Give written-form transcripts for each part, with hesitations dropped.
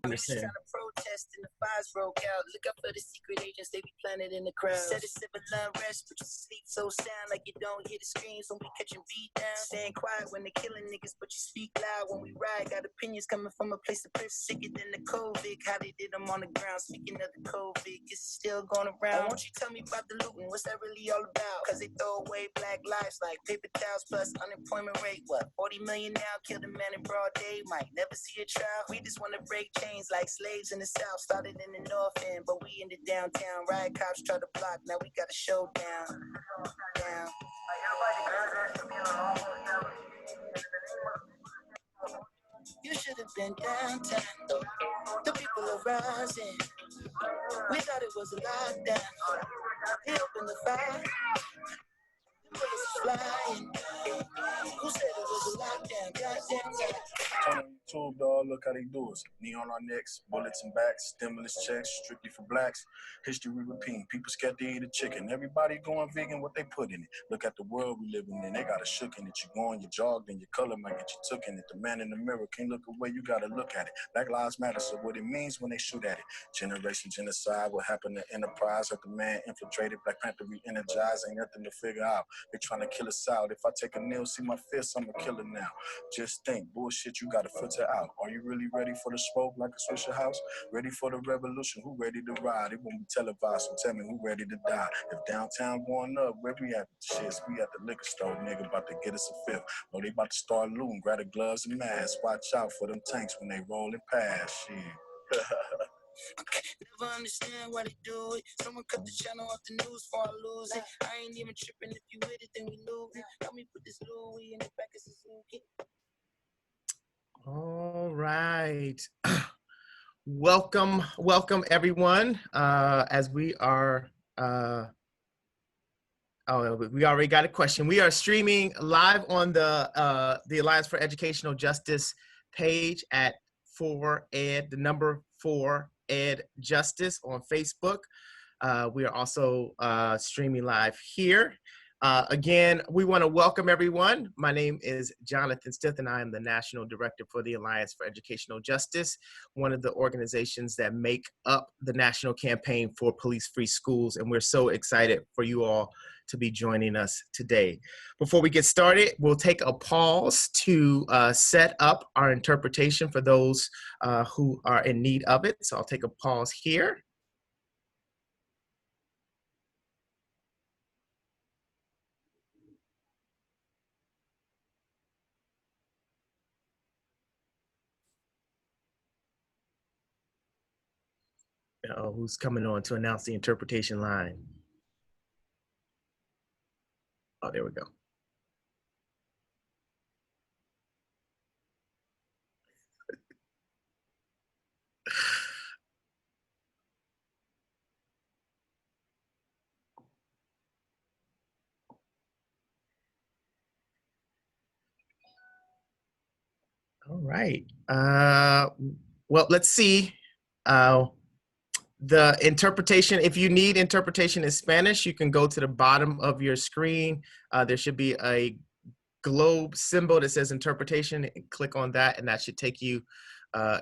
Understand. Trying to protest and the fires broke out. Look out for the secret agents, they be planted in the crowd. Said it's civil unrest, but you sleep so sound like you don't hear the screams when we catching beat down. Staying quiet when they killing niggas, but you speak loud when we ride. Got opinions coming from a place of place sicker than the COVID. How they did them on the ground. Speaking of the COVID, it's still going around. Won't you tell me about the looting? What's that really all about? Cause they throw away black lives like paper towels plus unemployment rate. What, 40 million now? Killed a man in broad day. Might never see a trial. We just want to break chains like slaves in the South. Started in the North End, but we in the downtown. Riot cops try to block, now we got a showdown. Down. You should have been downtown. The people are rising. We thought it was a lockdown. They opened the fire. The bullets flying. Who said it was a lockdown? Goddamn. Turn on YouTube, dog. Look how they do us. Knee on our necks, bullets and backs, stimulus checks, strictly for blacks. History repeating. People scared to eat a chicken. Everybody going vegan, what they put in it. Look at the world we living in. They got a shook in it. You go on, you jog, then your color might get you took in it. The man in the mirror can't look away. You gotta look at it. Black lives matter. So what it means when they shoot at it. Generation genocide. What happened to Enterprise? That the man infiltrated. Black Panther re-energized. Ain't nothing to figure out. They trying to kill us out. If I take a nail, see my fist, I'm a killer now. Just think, bullshit, you gotta filter out. Are you really ready for the smoke like a Swisher House? Ready for the revolution? Who ready to ride? It won't be televised, so tell me who ready to die. If downtown going up, where we at? Shit, we at the liquor store, nigga, about to get us a fifth. Oh, they about to start looting, grab the gloves and masks. Watch out for them tanks when they rolling past, shit. Never understand why they do it. Someone cut the channel off the news before I lose it. I ain't even tripping. If you with it, then we lose it. Help me put this Louis in the back of Suzuki. All right. Welcome everyone. As we are, we already got a question. We are streaming live on the Alliance for Educational Justice page at 4ED, the number 4ED Justice on Facebook. We are also streaming live here. Again, we want to welcome everyone. My name is Jonathan Stith, and I am the National Director for the Alliance for Educational Justice, one of the organizations that make up the national campaign for police-free schools. And we're so excited for you all to be joining us today. Before we get started, we'll take a pause to set up our interpretation for those who are in need of it. So I'll take a pause here. Who's coming on to announce the interpretation line? Oh, there we go. All right. Well, let's see. The interpretation, if you need interpretation in Spanish, you can go to the bottom of your screen. There should be a globe symbol that says interpretation, and click on that, and that should take you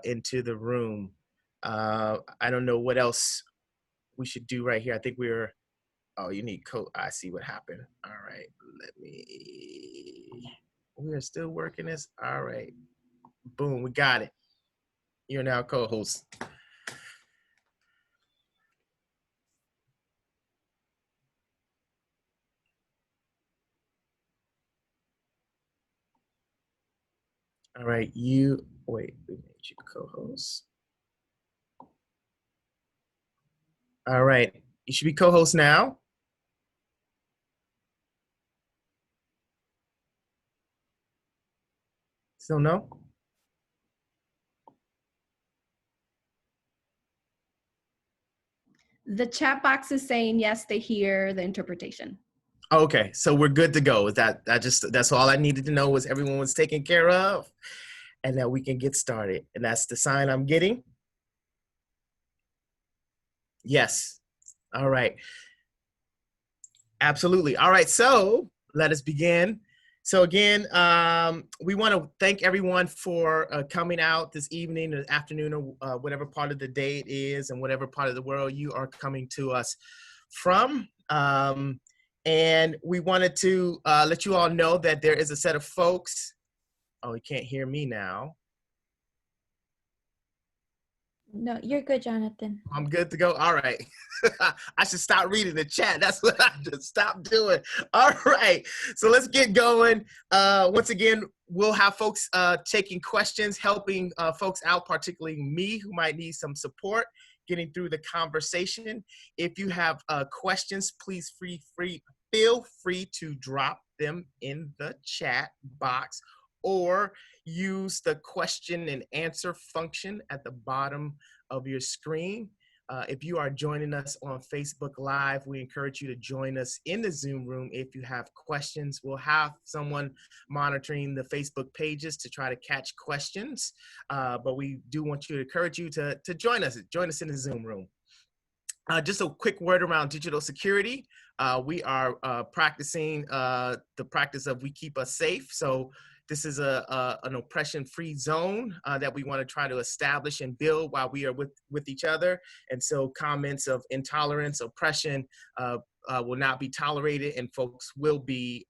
into the room. I don't know what else we should do right here. I think we're, oh, you need code. I see what happened. All right, we are still working this. All right, boom, we got it. You're now co-host. All right, wait, we made you co-host. All right, you should be co-host now. Still no? The chat box is saying yes, they hear the interpretation. Okay, so we're good to go. That's all I needed to know, was everyone was taken care of and that we can get started. And that's the sign I'm getting. Yes. All right. Absolutely. All right, so let us begin. So again, we want to thank everyone for coming out this evening or afternoon or whatever part of the day it is and whatever part of the world you are coming to us from. And we wanted to let you all know that there is a set of folks. Oh, you can't hear me now. No, you're good, Jonathan. I'm good to go. All right. I should stop reading the chat. That's what I should stop doing. All right. So let's get going. Once again, we'll have folks taking questions, helping folks out, particularly me, who might need some support getting through the conversation. If you have questions, please feel free to drop them in the chat box or use the question and answer function at the bottom of your screen. If you are joining us on Facebook Live, we encourage you to join us in the Zoom room if you have questions. We'll have someone monitoring the Facebook pages to try to catch questions, but we do want to encourage you to join us in the Zoom room. Just a quick word around digital security. We are practicing the practice of We Keep Us Safe. So this is an oppression-free zone that we want to try to establish and build while we are with each other. And so comments of intolerance, oppression will not be tolerated, and folks will be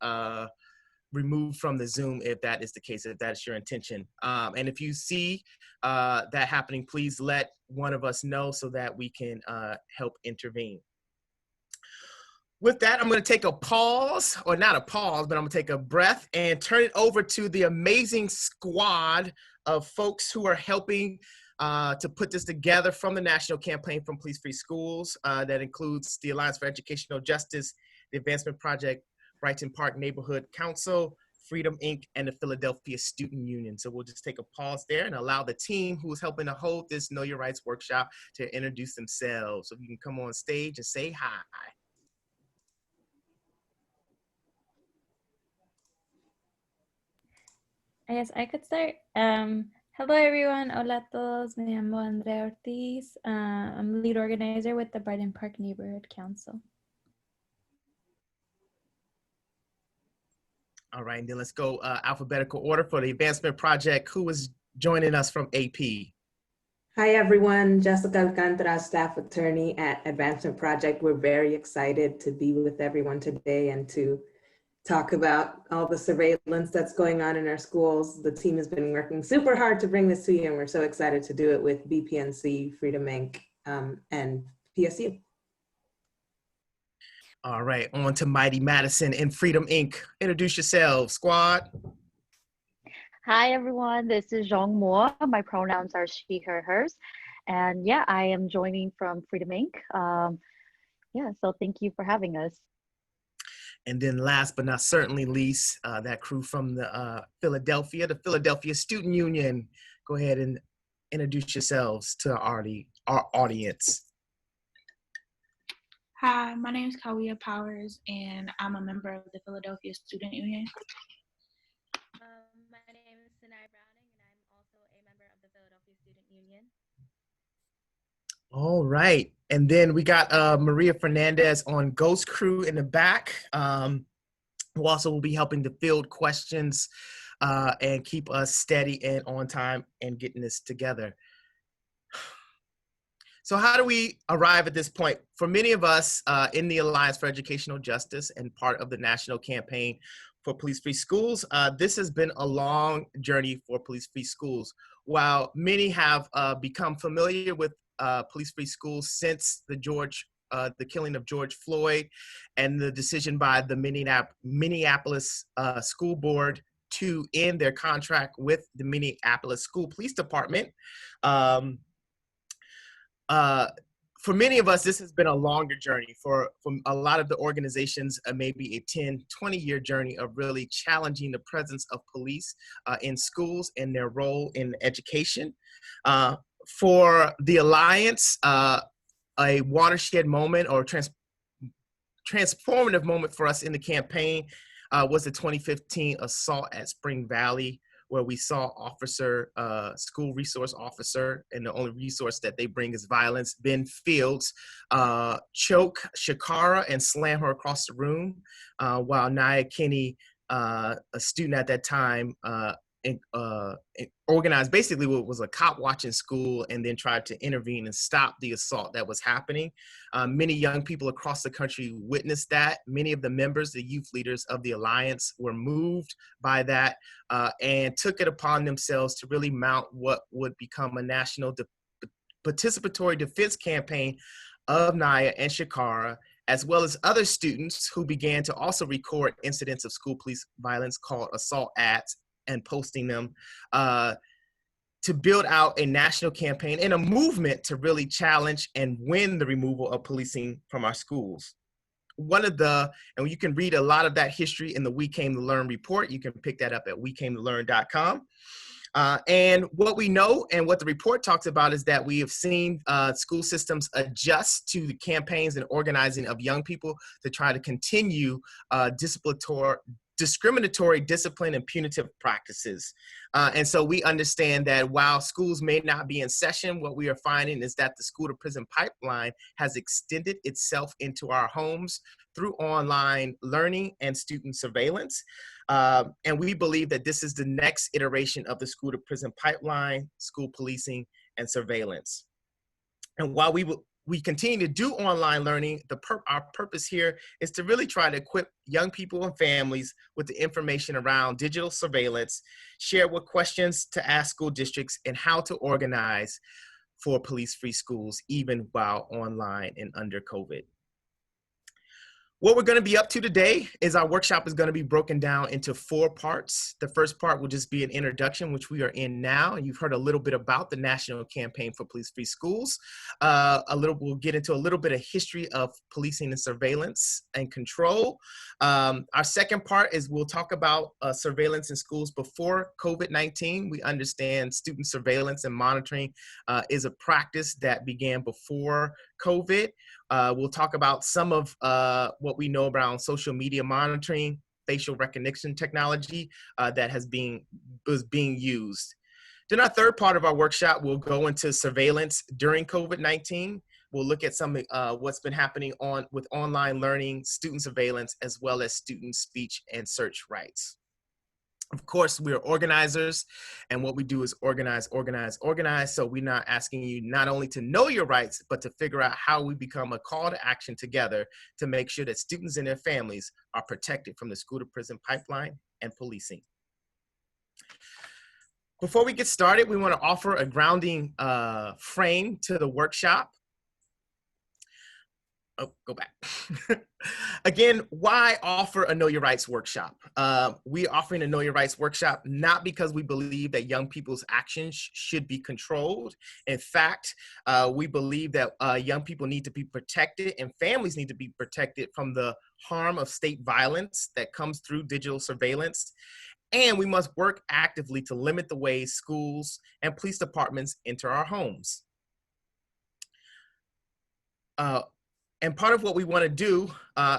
removed from the Zoom if that is the case, if that's your intention. And if you see that happening, please let one of us know so that we can help intervene. With that, I'm going to take a pause, or not a pause, but I'm going to take a breath and turn it over to the amazing squad of folks who are helping to put this together from the National Campaign from Police-Free Schools. That includes the Alliance for Educational Justice, the Advancement Project, Brighton Park Neighborhood Council, Freedom Inc., and the Philadelphia Student Union. So we'll just take a pause there and allow the team who is helping to hold this Know Your Rights workshop to introduce themselves. So you can come on stage and say hi. I guess I could start. Hello, everyone. Hola a todos. Me llamo Andrea Ortiz. I'm lead organizer with the Brighton Park Neighborhood Council. All right, and then let's go alphabetical order for the Advancement Project. Who is joining us from AP? Hi, everyone. Jessica Alcantara, staff attorney at Advancement Project. We're very excited to be with everyone today and to talk about all the surveillance that's going on in our schools. The team has been working super hard to bring this to you, and we're so excited to do it with BPNC, Freedom Inc., and PSU. All right, on to Mighty Madison and Freedom Inc. Introduce yourselves, squad. Hi, everyone. This is Zhong Mo. My pronouns are she, her, hers. And yeah, I am joining from Freedom Inc. So thank you for having us. And then last but not certainly least, that crew from the Philadelphia Student Union. Go ahead and introduce yourselves to our audience. Hi, my name is Kawia Powers, and I'm a member of the Philadelphia Student Union. My name is Sinai Browning, and I'm also a member of the Philadelphia Student Union. All right, and then we got Maria Fernandez on Ghost Crew in the back, who also will be helping to field questions and keep us steady and on time and getting this together. So how do we arrive at this point? For many of us in the Alliance for Educational Justice and part of the National Campaign for Police-Free Schools, this has been a long journey for police-free schools. While many have become familiar with police-free schools since the killing of George Floyd and the decision by the Minneapolis School Board to end their contract with the Minneapolis School Police Department, for many of us, this has been a longer journey. For a lot of the organizations, maybe a 10, 20-year journey of really challenging the presence of police in schools and their role in education. For the Alliance, a watershed moment or transformative moment for us in the campaign was the 2015 assault at Spring Valley, where we saw school resource officer, and the only resource that they bring is violence, Ben Fields, choke Shakara and slam her across the room, while Nia Kinney a student at that time organized basically what was a cop watching school and then tried to intervene and stop the assault that was happening. Many young people across the country witnessed that. Many of the members, the youth leaders of the Alliance, were moved by that and took it upon themselves to really mount what would become a national participatory defense campaign of Naya and Shakara, as well as other students who began to also record incidents of school police violence called assault ads and posting them to build out a national campaign and a movement to really challenge and win the removal of policing from our schools. And you can read a lot of that history in the We Came to Learn report. You can pick that up at wecametolearn.com. And what we know and what the report talks about is that we have seen school systems adjust to the campaigns and organizing of young people to try to continue discriminatory discipline and punitive practices. And so we understand that while schools may not be in session, what we are finding is that the school to prison pipeline has extended itself into our homes through online learning and student surveillance. And we believe that this is the next iteration of the school to prison pipeline, school policing, and surveillance. And while we continue to do online learning, our purpose here is to really try to equip young people and families with the information around digital surveillance, share what questions to ask school districts, and how to organize for police-free schools, even while online and under COVID. What we're going to be up to today is our workshop is going to be broken down into 4 parts. The first part will just be an introduction, which we are in now. You've heard a little bit about the National Campaign for Police-Free Schools. We'll get into a little bit of history of policing and surveillance and control. Our second part is we'll talk about surveillance in schools before COVID-19. We understand student surveillance and monitoring is a practice that began before COVID. We'll talk about some of what we know around social media monitoring, facial recognition technology that was being used. Then our third part of our workshop will go into surveillance during COVID-19. We'll look at some what's been happening with online learning, student surveillance, as well as student speech and search rights. Of course, we're organizers, and what we do is organize. So we're not asking you not only to know your rights, but to figure out how we become a call to action together to make sure that students and their families are protected from the school to prison pipeline and policing. Before we get started, we want to offer a grounding frame to the workshop. Oh, go back. Again, why offer a Know Your Rights workshop? We're offering a Know Your Rights workshop not because we believe that young people's actions should be controlled. In fact, we believe that young people need to be protected and families need to be protected from the harm of state violence that comes through digital surveillance. And we must work actively to limit the ways schools and police departments enter our homes. And part of what we want to do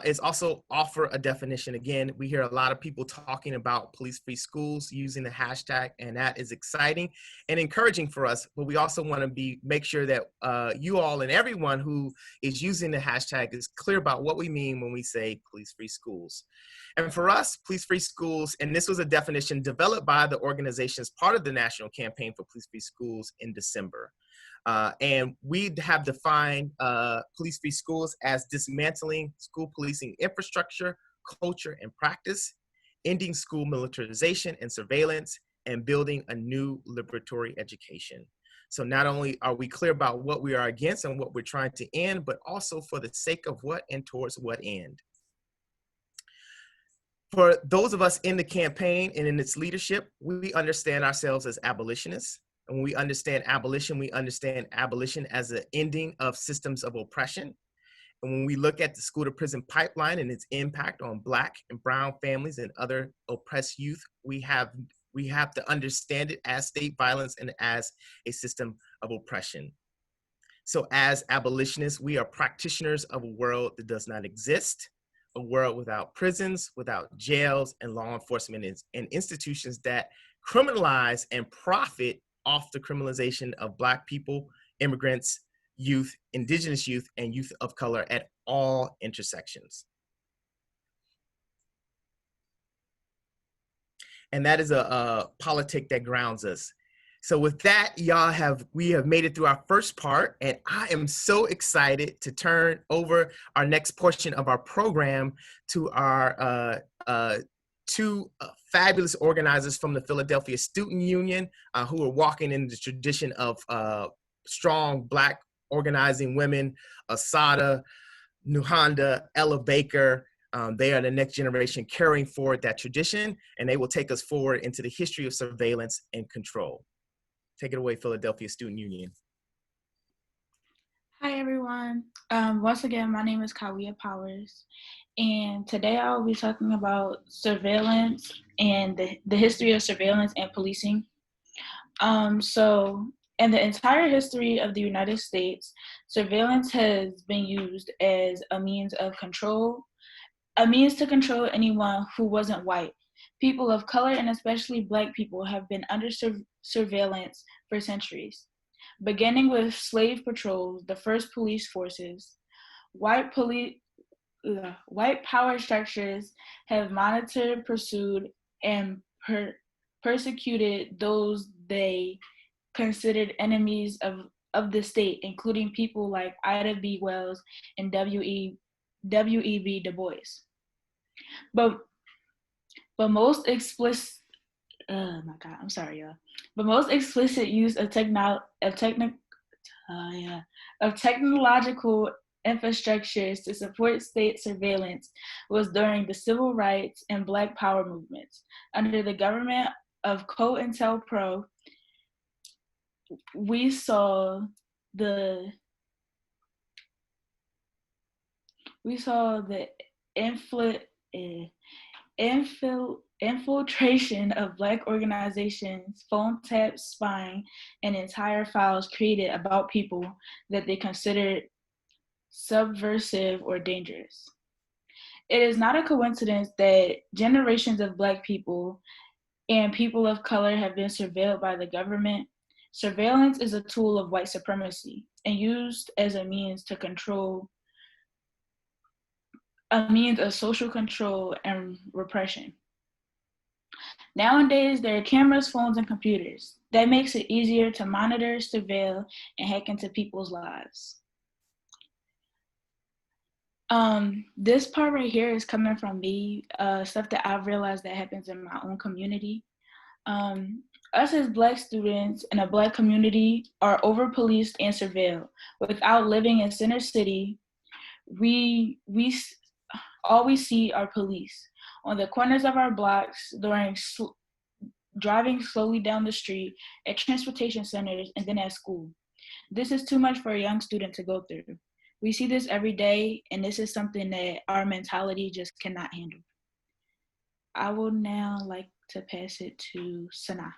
is also offer a definition. Again, we hear a lot of people talking about police-free schools using the hashtag, and that is exciting and encouraging for us. But we also want to make sure that you all and everyone who is using the hashtag is clear about what we mean when we say police-free schools. And for us, police-free schools, and this was a definition developed by the organizations part of the National Campaign for Police-Free Schools in December. And we have defined police-free schools as dismantling school policing infrastructure, culture, and practice, ending school militarization and surveillance, and building a new liberatory education. So not only are we clear about what we are against and what we're trying to end, but also for the sake of what and towards what end. For those of us in the campaign and in its leadership, we understand ourselves as abolitionists. And when we understand abolition as the ending of systems of oppression. And when we look at the school to prison pipeline and its impact on Black and brown families and other oppressed youth, we have to understand it as state violence and as a system of oppression. So as abolitionists, we are practitioners of a world that does not exist, a world without prisons, without jails, and law enforcement and institutions that criminalize and profit off the criminalization of Black people, immigrants, youth, indigenous youth, and youth of color at all intersections. and that is a politic that grounds us. So with that, we have made it through our first part, and I am so excited to turn over our next portion of our program to our two fabulous organizers from the Philadelphia Student Union who are walking in the tradition of strong Black organizing women, Asada, Nuhanda, Ella Baker. They are the next generation carrying forward that tradition, and they will take us forward into the history of surveillance and control. Take it away, Philadelphia Student Union. Hi, everyone. Once again, my name is Kawia Powers, and today I will be talking about surveillance and the history of surveillance and policing. So, in the entire history of the United States, surveillance has been used as a means to control anyone who wasn't white. People of color, and especially Black people, have been under surveillance for centuries. Beginning with slave patrols, the first police forces, white power structures have monitored, pursued, and persecuted those they considered enemies of the state, including people like Ida B. Wells and W.E.B. Du Bois. But most explicit, oh my God, I'm sorry, y'all. But most explicit use of technological infrastructures to support state surveillance was during the civil rights and Black Power movements. Under the government of COINTELPRO, we saw the infiltration of Black organizations, phone taps, spying, and entire files created about people that they considered subversive or dangerous. It is not a coincidence that generations of Black people and people of color have been surveilled by the government. Surveillance is a tool of white supremacy and used as a means of social control and repression. Nowadays, there are cameras, phones, and computers. That makes it easier to monitor, surveil, and hack into people's lives. This part right here is coming from me, stuff that I've realized that happens in my own community. Us as Black students in a Black community are over-policed and surveilled. Without living in Center City, all we see are police on the corners of our blocks, driving slowly down the street, at transportation centers, and then at school. This is too much for a young student to go through. We see this every day, and this is something that our mentality just cannot handle. I will now like to pass it to Sana.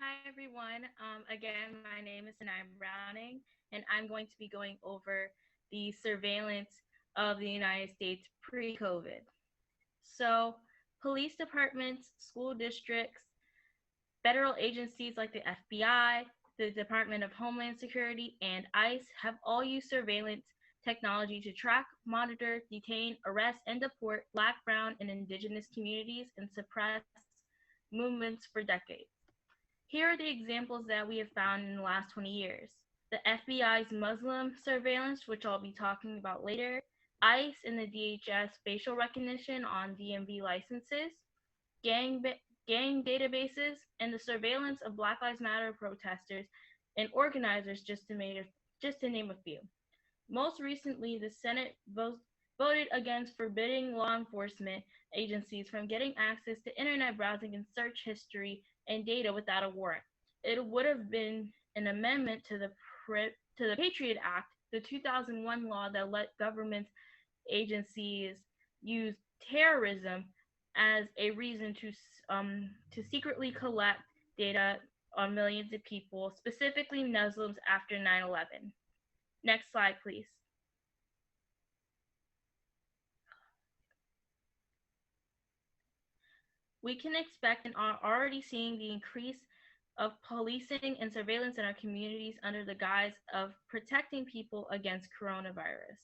Hi, everyone. Again, my name is Sanai Browning, and I'm going to be going over the surveillance of the United States pre-COVID. So, police departments, school districts, federal agencies like the FBI, the Department of Homeland Security, and ICE have all used surveillance technology to track, monitor, detain, arrest, and deport Black, Brown, and Indigenous communities and suppress movements for decades. Here are the examples that we have found in the last 20 years. The FBI's Muslim surveillance, which I'll be talking about later, ICE and the DHS facial recognition on DMV licenses, gang databases, and the surveillance of Black Lives Matter protesters and organizers, just to name a few. Most recently, the Senate voted against forbidding law enforcement agencies from getting access to internet browsing and search history and data without a warrant. It would have been an amendment to the Patriot Act, the 2001 law that let government agencies use terrorism as a reason to secretly collect data on millions of people, specifically Muslims, after 9/11. Next slide, please. We can expect and are already seeing the increase of policing and surveillance in our communities under the guise of protecting people against coronavirus.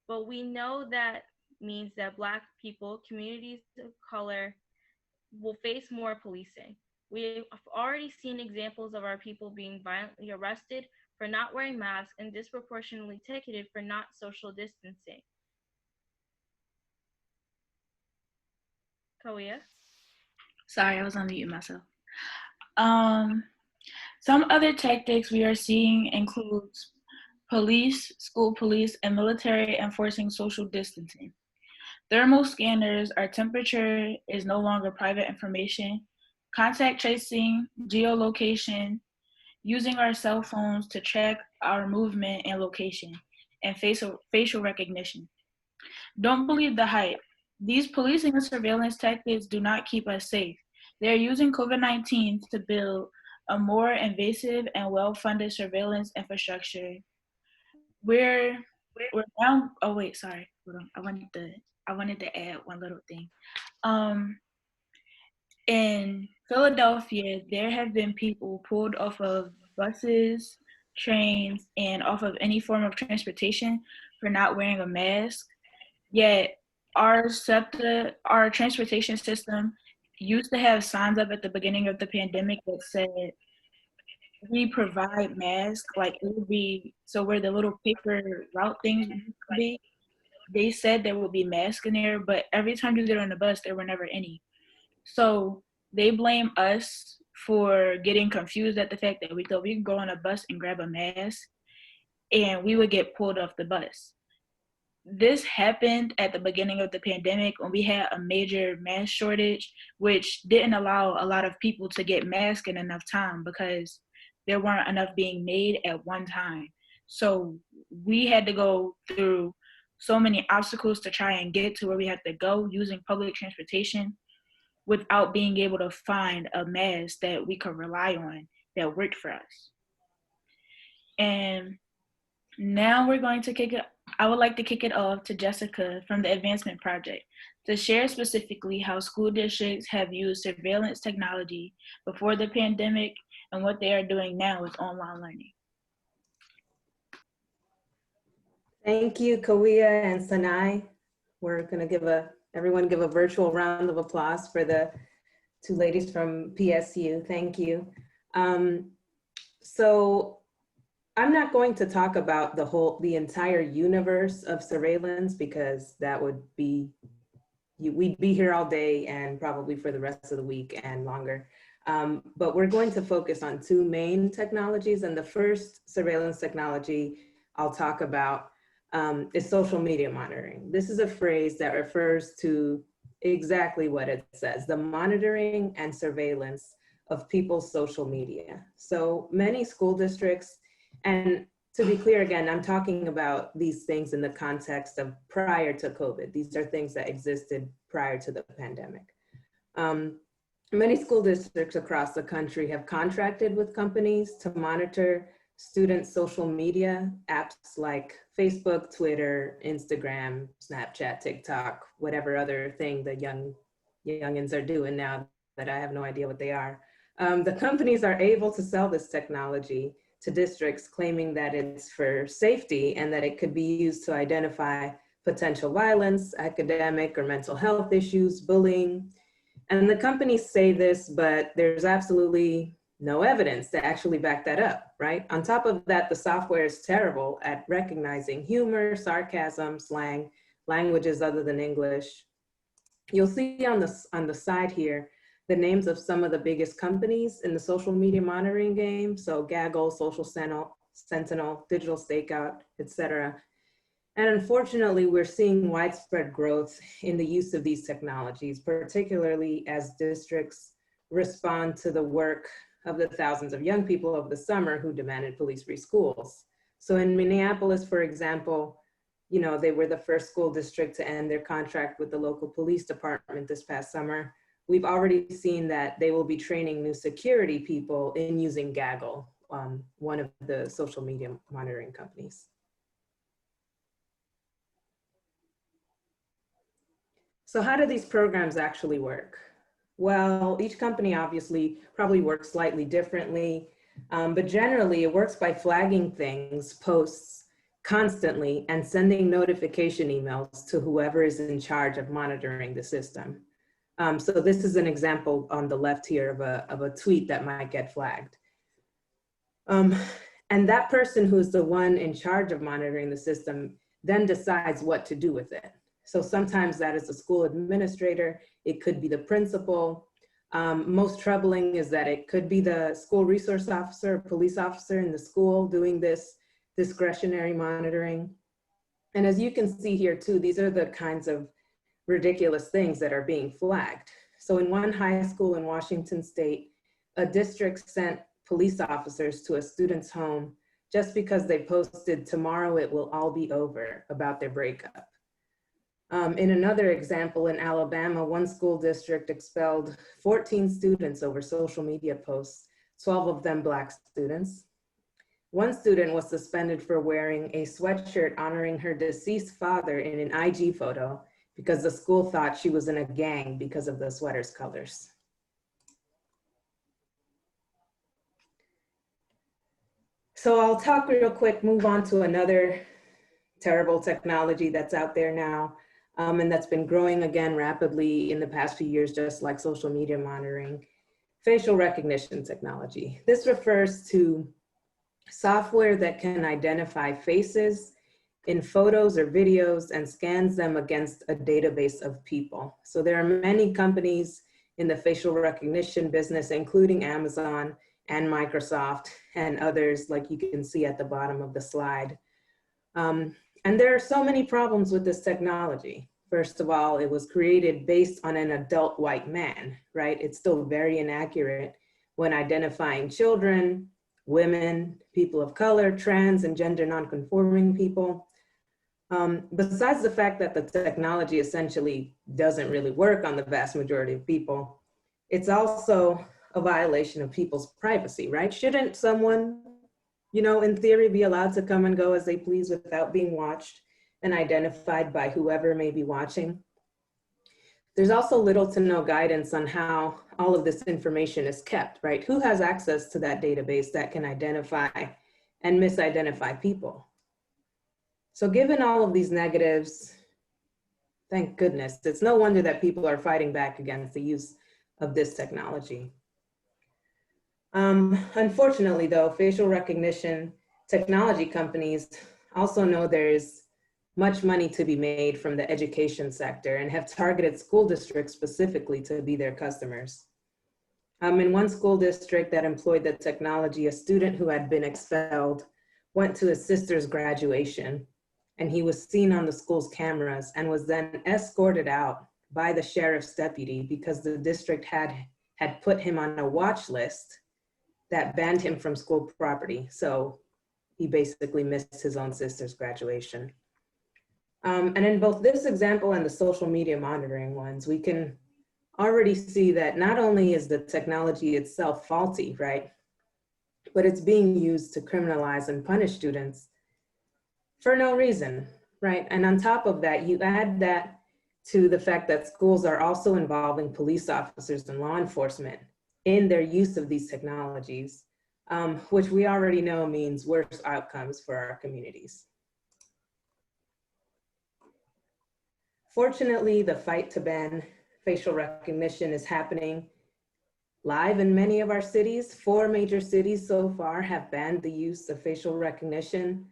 But we know that means that Black people, communities of color, will face more policing. We have already seen examples of our people being violently arrested for not wearing masks and disproportionately ticketed for not social distancing. Kawia? Sorry, I was on mute myself. Some other tactics we are seeing includes police, school police, and military enforcing social distancing. Thermal scanners, our temperature is no longer private information. Contact tracing, geolocation, using our cell phones to track our movement and location, and facial recognition. Don't believe the hype. These policing and surveillance tactics do not keep us safe. They are using COVID-19 to build a more invasive and well-funded surveillance infrastructure. We're now. Oh wait, sorry. Hold on. I wanted to add one little thing. Um, in Philadelphia, there have been people pulled off of buses, trains, and off of any form of transportation for not wearing a mask. Yet our transportation system used to have signs up at the beginning of the pandemic that said we provide masks, like it would be so where the little paper route things used to be, they said there would be masks in there, but every time you get on the bus, there were never any. So they blame us for getting confused at the fact that we thought we could go on a bus and grab a mask and we would get pulled off the bus. This happened at the beginning of the pandemic when we had a major mask shortage, which didn't allow a lot of people to get masks in enough time because there weren't enough being made at one time. So we had to go through so many obstacles to try and get to where we had to go using public transportation without being able to find a mask that we could rely on that worked for us. And now we're going to I would like to kick it off to Jessica from the Advancement Project to share specifically how school districts have used surveillance technology before the pandemic and what they are doing now with online learning. Thank you, Kawia and Sanai. We're gonna everyone give a virtual round of applause for the two ladies from PSU. Thank you. So I'm not going to talk about the entire universe of surveillance because that would be, we'd be here all day and probably for the rest of the week and longer. But we're going to focus on two main technologies. And the first surveillance technology I'll talk about is social media monitoring. This is a phrase that refers to exactly what it says, the monitoring and surveillance of people's social media. So many school districts, and to be clear again, I'm talking about these things in the context of prior to COVID. These are things that existed prior to the pandemic. Many school districts across the country have contracted with companies to monitor students' social media apps like Facebook, Twitter, Instagram, Snapchat, TikTok, whatever other thing the youngins are doing now that I have no idea what they are. The companies are able to sell this technology to districts claiming that it's for safety and that it could be used to identify potential violence, academic or mental health issues, bullying. And the companies say this, but there's absolutely no evidence to actually back that up, right? On top of that, the software is terrible at recognizing humor, sarcasm, slang, languages other than English. You'll see on the side here, the names of some of the biggest companies in the social media monitoring game. So Gaggle, Social Sentinel, Digital Stakeout, etc. And unfortunately, we're seeing widespread growth in the use of these technologies, particularly as districts respond to the work of the thousands of young people over the summer who demanded police-free schools. So in Minneapolis, for example, they were the first school district to end their contract with the local police department this past summer. We've already seen that they will be training new security people in using Gaggle, one of the social media monitoring companies. So how do these programs actually work? Well, each company obviously probably works slightly differently, but generally it works by flagging things, posts, constantly and sending notification emails to whoever is in charge of monitoring the system. So this is an example on the left here of a tweet that might get flagged. And that person who's the one in charge of monitoring the system then decides what to do with it. So sometimes that is the school administrator, it could be the principal. Most troubling is that it could be the school resource officer, police officer in the school doing this discretionary monitoring. And as you can see here too, these are the kinds of ridiculous things that are being flagged. So in one high school in Washington State, a district sent police officers to a student's home just because they posted "tomorrow it will all be over" about their breakup. In another example in Alabama, one school district expelled 14 students over social media posts, 12 of them Black students. One student was suspended for wearing a sweatshirt honoring her deceased father in an IG photo because the school thought she was in a gang because of the sweater's colors. So I'll talk real quick, move on to another terrible technology that's out there now, and that's been growing again rapidly in the past few years, just like social media monitoring, facial recognition technology. This refers to software that can identify faces in photos or videos and scans them against a database of people. So there are many companies in the facial recognition business, including Amazon and Microsoft and others, like you can see at the bottom of the slide. And there are so many problems with this technology. First of all, it was created based on an adult white man, right? It's still very inaccurate when identifying children, women, people of color, trans and gender nonconforming people. Besides the fact that the technology essentially doesn't really work on the vast majority of people, it's also a violation of people's privacy, right? Shouldn't someone, you know, in theory, be allowed to come and go as they please without being watched and identified by whoever may be watching? There's also little to no guidance on how all of this information is kept, right? Who has access to that database that can identify and misidentify people? So given all of these negatives, thank goodness, it's no wonder that people are fighting back against the use of this technology. Unfortunately though, facial recognition technology companies also know there's much money to be made from the education sector and have targeted school districts specifically to be their customers. In one school district that employed the technology, a student who had been expelled went to his sister's graduation, and he was seen on the school's cameras and was then escorted out by the sheriff's deputy because the district had put him on a watch list that banned him from school property. So he basically missed his own sister's graduation. And in both this example and the social media monitoring ones, we can already see that not only is the technology itself faulty, right, but it's being used to criminalize and punish students for no reason, right? And on top of that, you add that to the fact that schools are also involving police officers and law enforcement in their use of these technologies, which we already know means worse outcomes for our communities. Fortunately, the fight to ban facial recognition is happening live in many of our cities. 4 major cities so far have banned the use of facial recognition: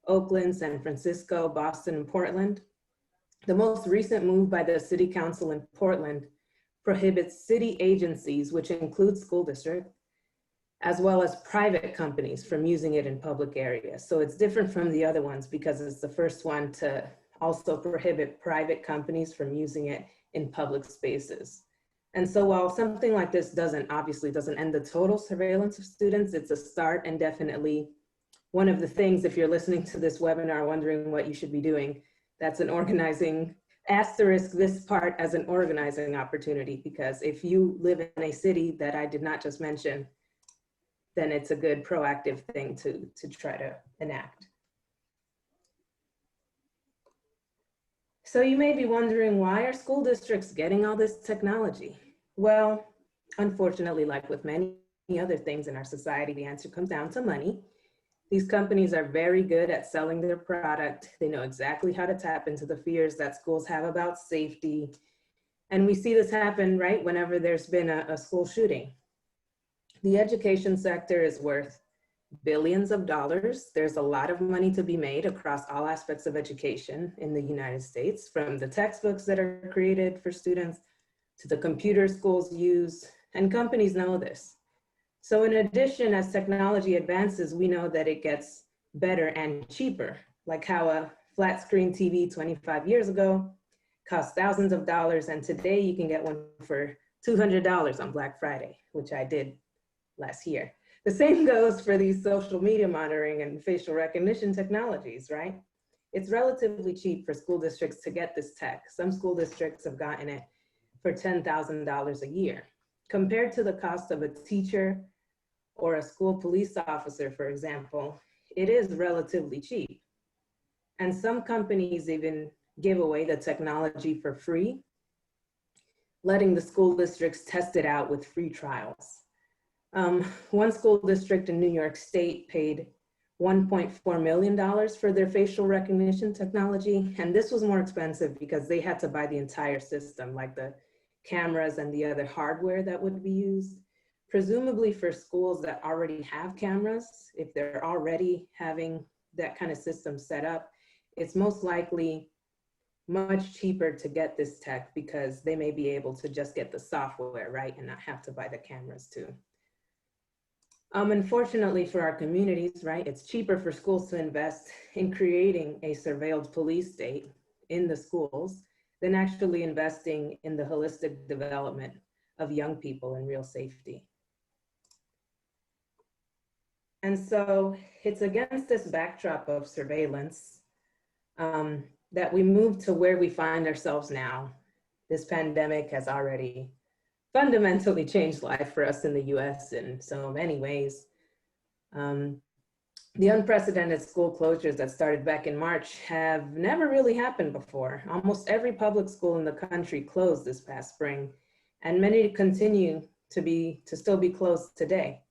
Oakland, San Francisco, Boston, and Portland. The most recent move by the City Council in Portland prohibits city agencies, which include school districts, as well as private companies from using it in public areas. So it's different from the other ones because it's the first one to also prohibit private companies from using it in public spaces. And so while something like this obviously doesn't end the total surveillance of students, it's a start, and definitely one of the things, if you're listening to this webinar wondering what you should be doing, that's an organizing, asterisk this part as an organizing opportunity, because if you live in a city that I did not just mention, then it's a good proactive thing to try to enact. So you may be wondering, why are school districts getting all this technology? Well, unfortunately, like with many other things in our society, the answer comes down to money. These companies are very good at selling their product. They know exactly how to tap into the fears that schools have about safety. And we see this happen, right, whenever there's been a school shooting. The education sector is worth billions of dollars. There's a lot of money to be made across all aspects of education in the United States, from the textbooks that are created for students to the computers schools use, and companies know this. So in addition, as technology advances, we know that it gets better and cheaper, like how a flat screen TV 25 years ago cost thousands of dollars, and today you can get one for $200 on Black Friday, which I did last year. The same goes for these social media monitoring and facial recognition technologies, right? It's relatively cheap for school districts to get this tech. Some school districts have gotten it for $10,000 a year. Compared to the cost of a teacher or a school police officer, for example, it is relatively cheap. And some companies even give away the technology for free, letting the school districts test it out with free trials. One school district in New York State paid $1.4 million for their facial recognition technology. And this was more expensive because they had to buy the entire system, like the cameras and the other hardware that would be used. Presumably for schools that already have cameras, if they're already having that kind of system set up, it's most likely much cheaper to get this tech because they may be able to just get the software, right, and not have to buy the cameras too. Unfortunately for our communities, right, it's cheaper for schools to invest in creating a surveilled police state in the schools than actually investing in the holistic development of young people in real safety. And so it's against this backdrop of surveillance that we move to where we find ourselves now. This pandemic has already fundamentally changed life for us in the US in so many ways. The unprecedented school closures that started back in March have never really happened before. Almost every public school in the country closed this past spring, and many continue to still be closed today.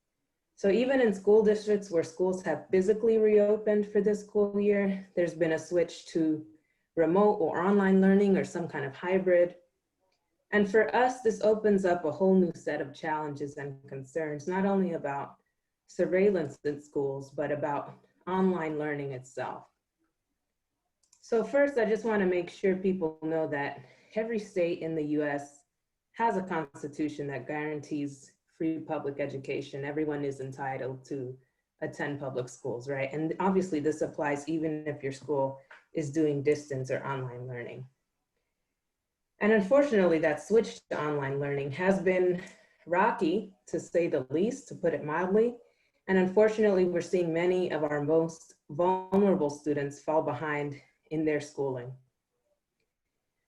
So even in school districts where schools have physically reopened for this school year, there's been a switch to remote or online learning or some kind of hybrid. And for us, this opens up a whole new set of challenges and concerns, not only about surveillance in schools, but about online learning itself. So first, I just want to make sure people know that every state in the US has a constitution that guarantees free public education. Everyone is entitled to attend public schools, right? And obviously this applies even if your school is doing distance or online learning. And unfortunately, that switch to online learning has been rocky, to say the least, to put it mildly. And unfortunately, we're seeing many of our most vulnerable students fall behind in their schooling.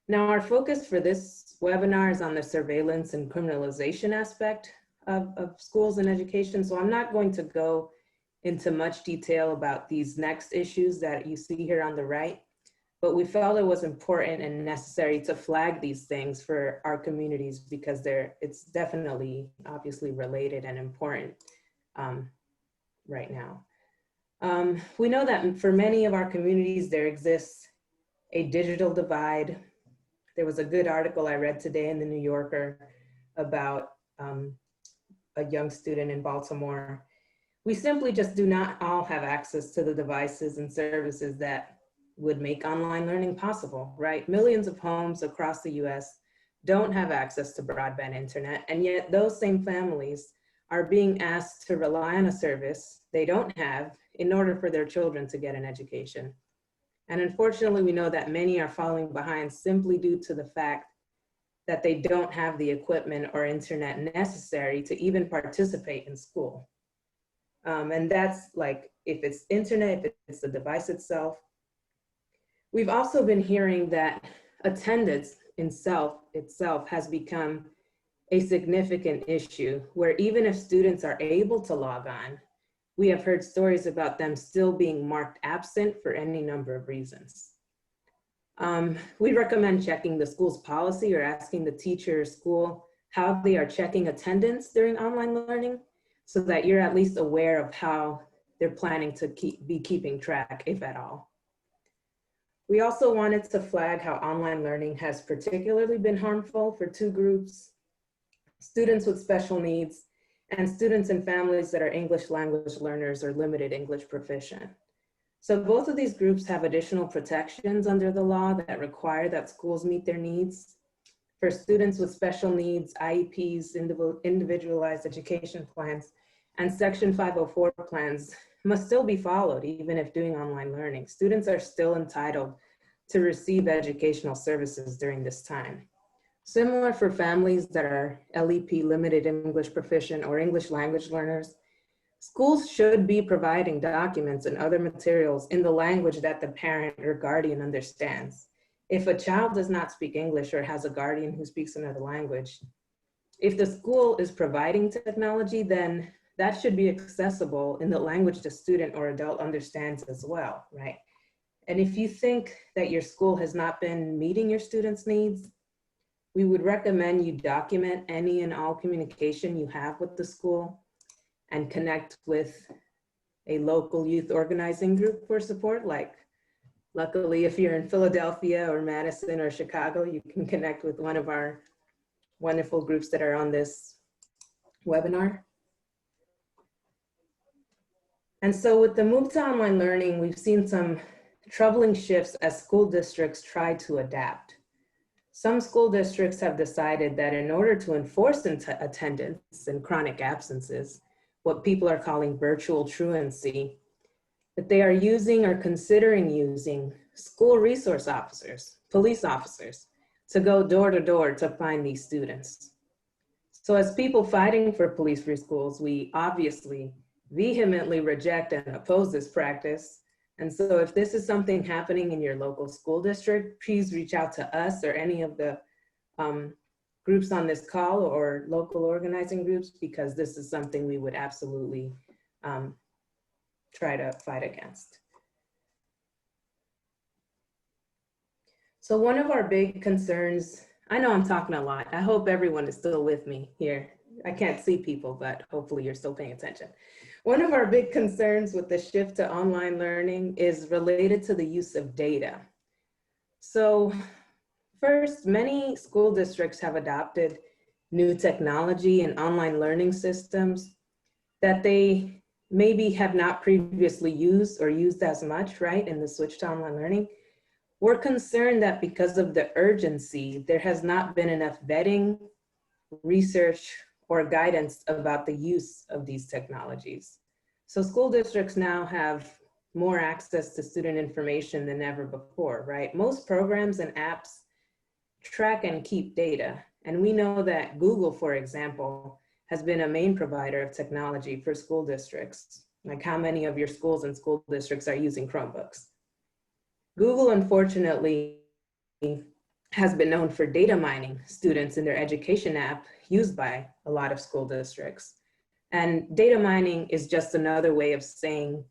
Now, our focus for this webinar is on the surveillance and criminalization aspect of schools and education. So I'm not going to go into much detail about these next issues that you see here on the right, but we felt it was important and necessary to flag these things for our communities because it's definitely obviously related and important right now. We know that for many of our communities, there exists a digital divide. There was a good article I read today in the New Yorker about a young student in Baltimore. We simply just do not all have access to the devices and services that would make online learning possible, right? Millions of homes across the US don't have access to broadband internet, and yet those same families are being asked to rely on a service they don't have in order for their children to get an education. And unfortunately, we know that many are falling behind simply due to the fact that they don't have the equipment or internet necessary to even participate in school. And that's like, if it's internet, if it's the device itself. We've also been hearing that attendance itself has become a significant issue, where even if students are able to log on, we have heard stories about them still being marked absent for any number of reasons. We recommend checking the school's policy or asking the teacher or school how they are checking attendance during online learning so that you're at least aware of how they're planning to be keeping track, if at all. We also wanted to flag how online learning has particularly been harmful for two groups: students with special needs and students and families that are English language learners or limited English proficient. So both of these groups have additional protections under the law that require that schools meet their needs. For students with special needs, IEPs, individualized education plans, and Section 504 plans must still be followed even if doing online learning. Students are still entitled to receive educational services during this time. Similar for families that are LEP, limited English proficient, or English language learners, schools should be providing documents and other materials in the language that the parent or guardian understands. If a child does not speak English or has a guardian who speaks another language, if the school is providing technology, then that should be accessible in the language the student or adult understands as well, right? And if you think that your school has not been meeting your students' needs, we would recommend you document any and all communication you have with the school and connect with a local youth organizing group for support. Like, luckily, if you're in Philadelphia or Madison or Chicago, you can connect with one of our wonderful groups that are on this webinar. And so with the move to online learning, we've seen some troubling shifts as school districts try to adapt. Some school districts have decided that in order to enforce attendance and chronic absences, what people are calling virtual truancy, that they are using or considering using school resource officers, police officers, to go door to door to find these students. So as people fighting for police-free schools, we obviously vehemently reject and oppose this practice. And so if this is something happening in your local school district, please reach out to us or any of the groups on this call or local organizing groups, because this is something we would absolutely try to fight against. So one of our big concerns, I know I'm talking a lot. I hope everyone is still with me here. I can't see people, but hopefully you're still paying attention. One of our big concerns with the shift to online learning is related to the use of data. So first, many school districts have adopted new technology and online learning systems that they maybe have not previously used or used as much, right, in the switch to online learning. We're concerned that because of the urgency, there has not been enough vetting, research, or guidance about the use of these technologies. So school districts now have more access to student information than ever before, right? Most programs and apps track and keep data. And we know that Google, for example, has been a main provider of technology for school districts. Like, how many of your schools and school districts are using Chromebooks? Google, unfortunately, has been known for data mining students in their education app used by a lot of school districts. And data mining is just another way of saying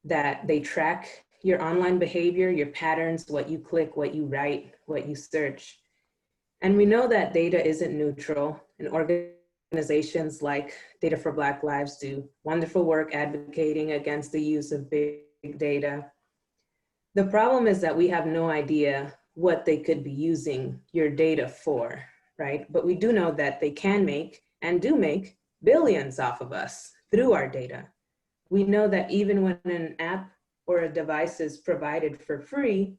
that they track your online behavior, your patterns, what you click, what you write, what you search. And we know that data isn't neutral, and organizations like Data for Black Lives do wonderful work advocating against the use of big data. The problem is that we have no idea what they could be using your data for, right? But we do know that they can make and do make billions off of us through our data. We know that even when an app or a device is provided for free,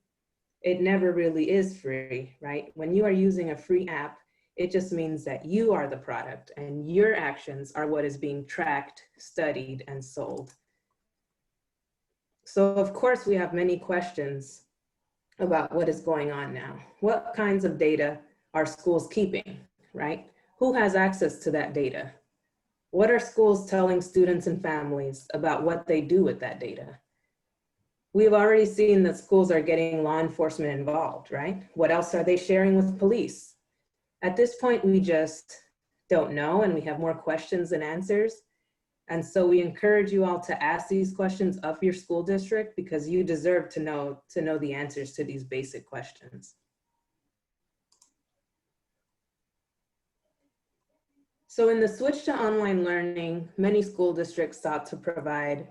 it never really is free, right? When you are using a free app, it just means that you are the product and your actions are what is being tracked, studied, and sold. So of course we have many questions about what is going on now. What kinds of data are schools keeping, right? Who has access to that data? What are schools telling students and families about what they do with that data? We've already seen that schools are getting law enforcement involved, right? What else are they sharing with police? At this point, we just don't know, and we have more questions than answers. And so we encourage you all to ask these questions of your school district, because you deserve to know the answers to these basic questions. So in the switch to online learning, many school districts sought to provide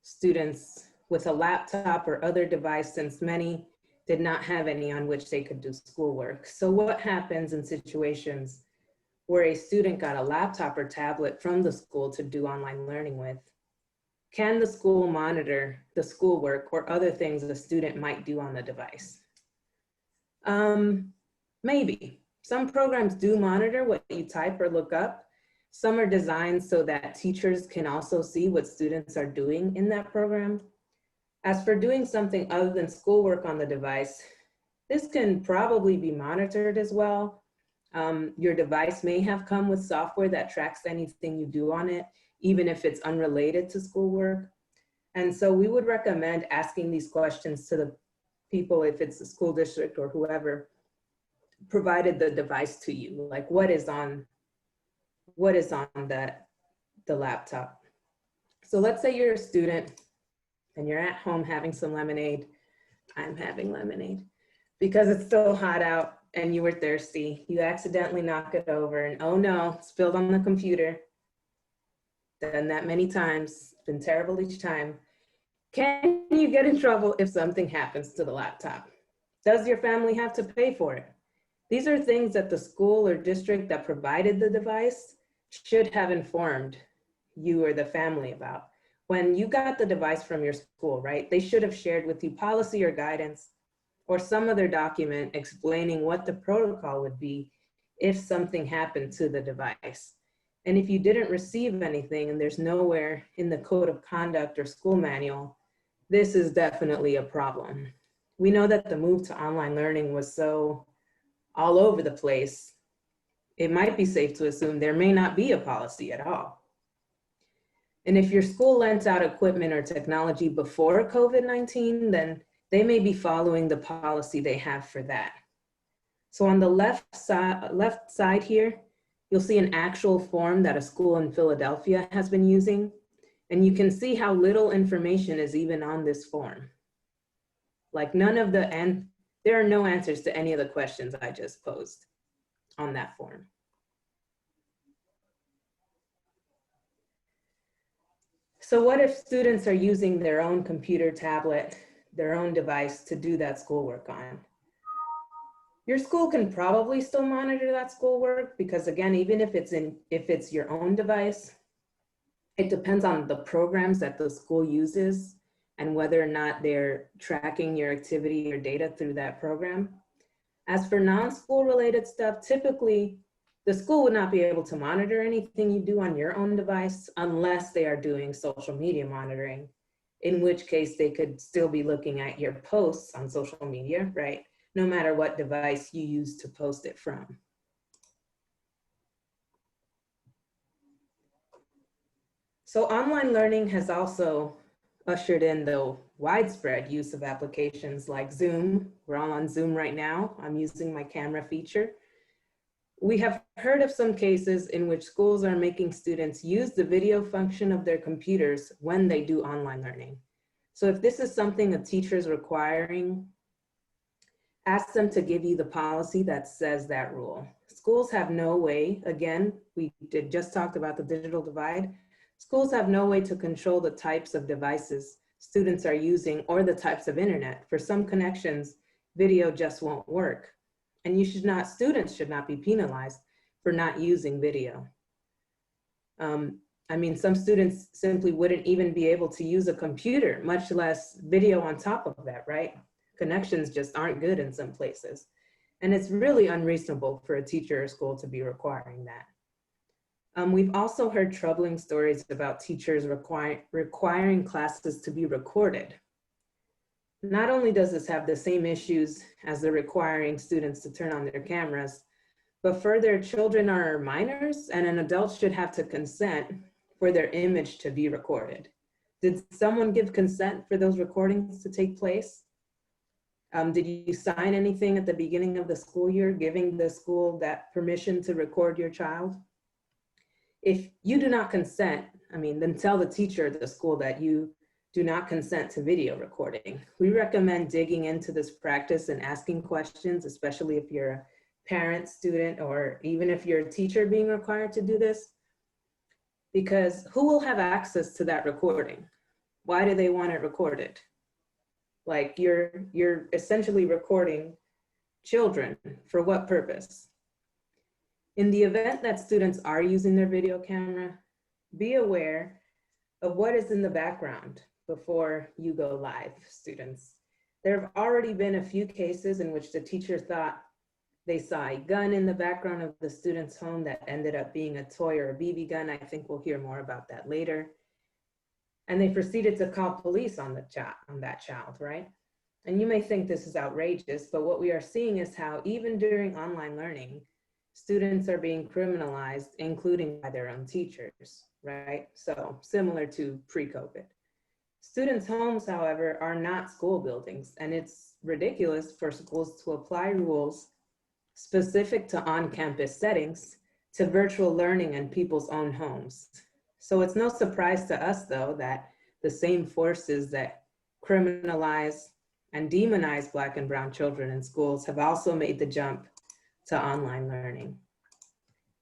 students with a laptop or other device, since many did not have any on which they could do schoolwork. So what happens in situations where a student got a laptop or tablet from the school to do online learning with? Can the school monitor the schoolwork or other things the student might do on the device? Maybe. Some programs do monitor what you type or look up. Some are designed so that teachers can also see what students are doing in that program. As for doing something other than schoolwork on the device, this can probably be monitored as well. Your device may have come with software that tracks anything you do on it, even if it's unrelated to schoolwork. And so we would recommend asking these questions to the people, if it's the school district or whoever provided the device to you, like what is on the laptop. So let's say you're a student and you're at home having some lemonade. I'm having lemonade because it's still hot out and you were thirsty. You accidentally knock it over and oh no, it's spilled on the computer. Done that many times, been terrible each time. Can you get in trouble if something happens to the laptop? Does your family have to pay for it? These are things that the school or district that provided the device should have informed you or the family about. When you got the device from your school, right? They should have shared with you policy or guidance or some other document explaining what the protocol would be if something happened to the device. And if you didn't receive anything and there's nowhere in the code of conduct or school manual, this is definitely a problem. We know that the move to online learning was so all over the place, it might be safe to assume there may not be a policy at all. And if your school lent out equipment or technology before COVID-19, then they may be following the policy they have for that. So on the left side here, you'll see an actual form that a school in Philadelphia has been using. And you can see how little information is even on this form. Like there are no answers to any of the questions I just posed on that form. So what if students are using their own computer, tablet, their own device to do that schoolwork on? Your school can probably still monitor that schoolwork because again, even if it's your own device, it depends on the programs that the school uses and whether or not they're tracking your activity or data through that program. As for non-school related stuff, typically the school would not be able to monitor anything you do on your own device unless they are doing social media monitoring, in which case they could still be looking at your posts on social media, right? No matter what device you use to post it from. So online learning has also ushered in the widespread use of applications like Zoom. We're all on Zoom right now. I'm using my camera feature. We have heard of some cases in which schools are making students use the video function of their computers when they do online learning. So if this is something a teacher is requiring, ask them to give you the policy that says that rule. Schools have no way, again, we just talked about the digital divide. Schools have no way to control the types of devices students are using or the types of internet. For some connections, video just won't work. And students should not be penalized for not using video. I mean, some students simply wouldn't even be able to use a computer, much less video on top of that, right? Connections just aren't good in some places. And it's really unreasonable for a teacher or school to be requiring that. We've also heard troubling stories about teachers requiring classes to be recorded. Not only does this have the same issues as the requiring students to turn on their cameras, but further, children are minors and an adult should have to consent for their image to be recorded. Did someone give consent for those recordings to take place? Did you sign anything at the beginning of the school year giving the school that permission to record your child? If you do not consent, then tell the teacher at the school that you do not consent to video recording. We recommend digging into this practice and asking questions, especially if you're a parent, student, or even if you're a teacher being required to do this, because who will have access to that recording? why do they want it recorded? Like you're essentially recording children. For what purpose? In the event that students are using their video camera, be aware of what is in the background before you go live, students. There have already been a few cases in which the teacher thought they saw a gun in the background of the student's home that ended up being a toy or a BB gun. I think we'll hear more about that later. And they proceeded to call police on that child, right? And you may think this is outrageous, but what we are seeing is how even during online learning, students are being criminalized, including by their own teachers, right? So similar to pre-COVID. Students' homes, however, are not school buildings, and it's ridiculous for schools to apply rules specific to on-campus settings to virtual learning in people's own homes. So it's no surprise to us, though, that the same forces that criminalize and demonize Black and Brown children in schools have also made the jump to online learning.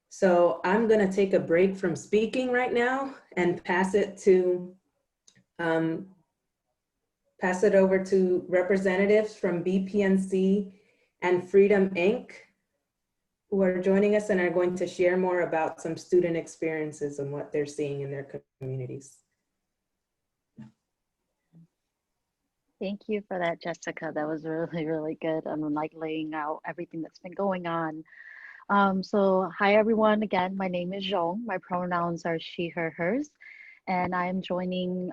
So I'm gonna take a break from speaking right now and pass it over to representatives from BPNC and Freedom Inc., who are joining us and are going to share more about some student experiences and what they're seeing in their communities. Thank you for that, Jessica. That was really, really good. I'm like laying out everything that's been going on. So hi everyone, again, my name is Zhong. My pronouns are she, her, hers. And I am joining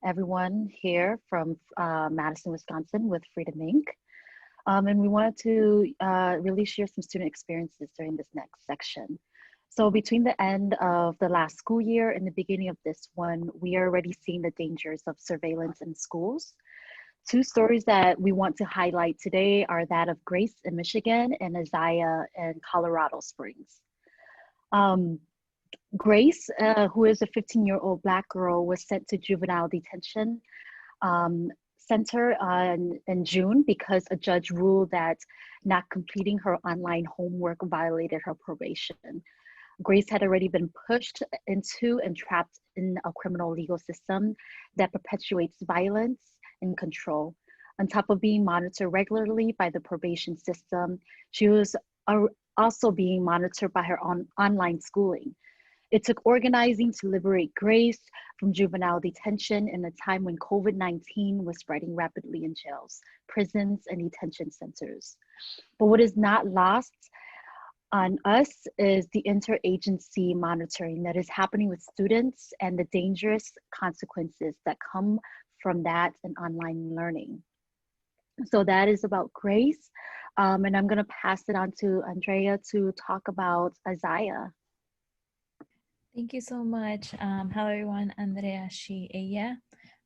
everyone here from Madison, Wisconsin with Freedom Inc. And we wanted to really share some student experiences during this next section. So between the end of the last school year and the beginning of this one, we are already seeing the dangers of surveillance in schools. Two stories that we want to highlight today are that of Grace in Michigan and Isaiah in Colorado Springs. Grace, who is a 15-year-old Black girl, was sent to juvenile detention center in June because a judge ruled that not completing her online homework violated her probation. Grace had already been pushed into and trapped in a criminal legal system that perpetuates violence and control. On top of being monitored regularly by the probation system, she was also being monitored by her online schooling. It took organizing to liberate Grace from juvenile detention in a time when COVID-19 was spreading rapidly in jails, prisons, and detention centers. But what is not lost on us is the interagency monitoring that is happening with students and the dangerous consequences that come from that and online learning. So that is about Grace. And I'm gonna pass it on to Andrea to talk about Isaiah. Thank you so much. Hello everyone, Andrea, she, ella.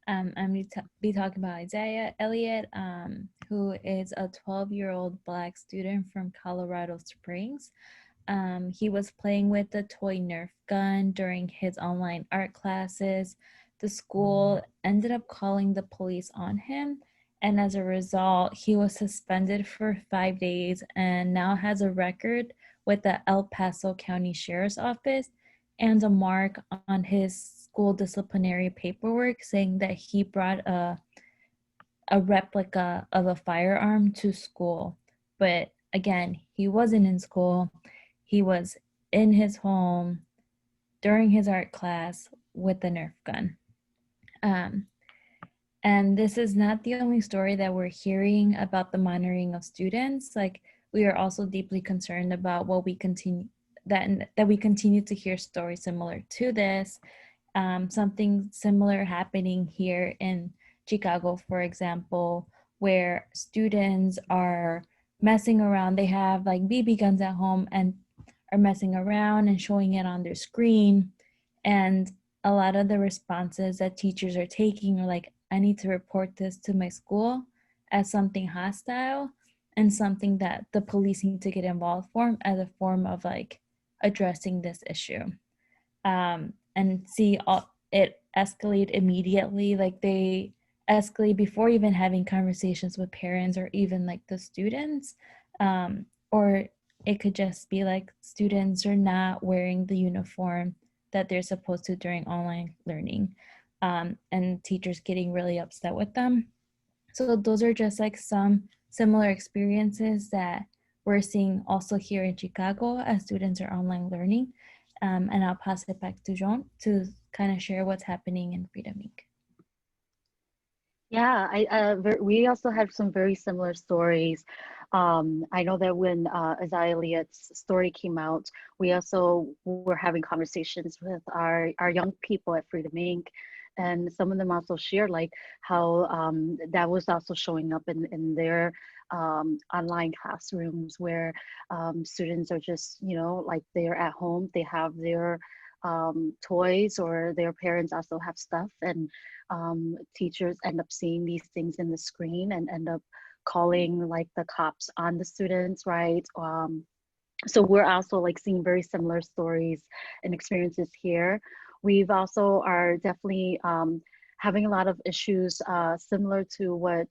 I'm going to be talking about Isaiah Elliott, who is a 12-year-old Black student from Colorado Springs. He was playing with a toy Nerf gun during his online art classes. The school ended up calling the police on him, and as a result, he was suspended for 5 days and now has a record with the El Paso County Sheriff's Office and a mark on his school disciplinary paperwork saying that he brought a replica of a firearm to school. But again, he wasn't in school. He was in his home during his art class with the Nerf gun. And this is not the only story that we're hearing about the monitoring of students. Like, we are also deeply concerned about what we continue that we continue to hear stories similar to this. Something similar happening here in Chicago, for example, where students are messing around. They have like BB guns at home and are messing around and showing it on their screen. And a lot of the responses that teachers are taking are like, I need to report this to my school as something hostile and something that the police need to get involved for as a form of like addressing this issue. And see it escalate immediately. Like, they escalate before even having conversations with parents or even like the students. Or it could just be like students are not wearing the uniform that they're supposed to during online learning. and teachers getting really upset with them. So those are just like some similar experiences that we're seeing also here in Chicago as students are online learning. And I'll pass it back to Jean to kind of share what's happening in Freedom Inc. Yeah, we also had some very similar stories. I know that when Isaiah Elliott's story came out, we also were having conversations with our young people at Freedom Inc. And some of them also shared like how that was also showing up in their online classrooms where students are just, you know, like they're at home, they have their toys or their parents also have stuff, and teachers end up seeing these things in the screen and end up calling like the cops on the students, right? So we're also like seeing very similar stories and experiences here. We've also are definitely having a lot of issues similar to what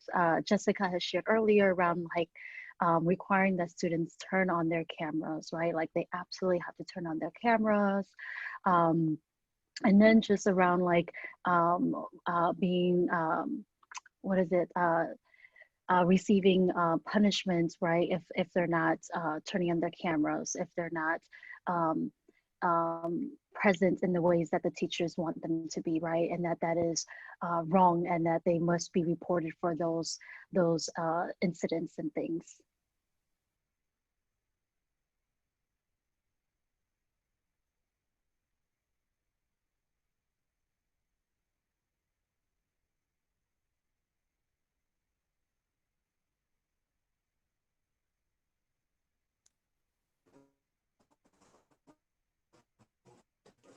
Jessica has shared earlier around like requiring that students turn on their cameras, right? Like they absolutely have to turn on their cameras. And then just around like being, what is it, receiving punishments, right? If they're not turning on their cameras, if they're not present in the ways that the teachers want them to be, right? And that is wrong, and that they must be reported for those incidents and things.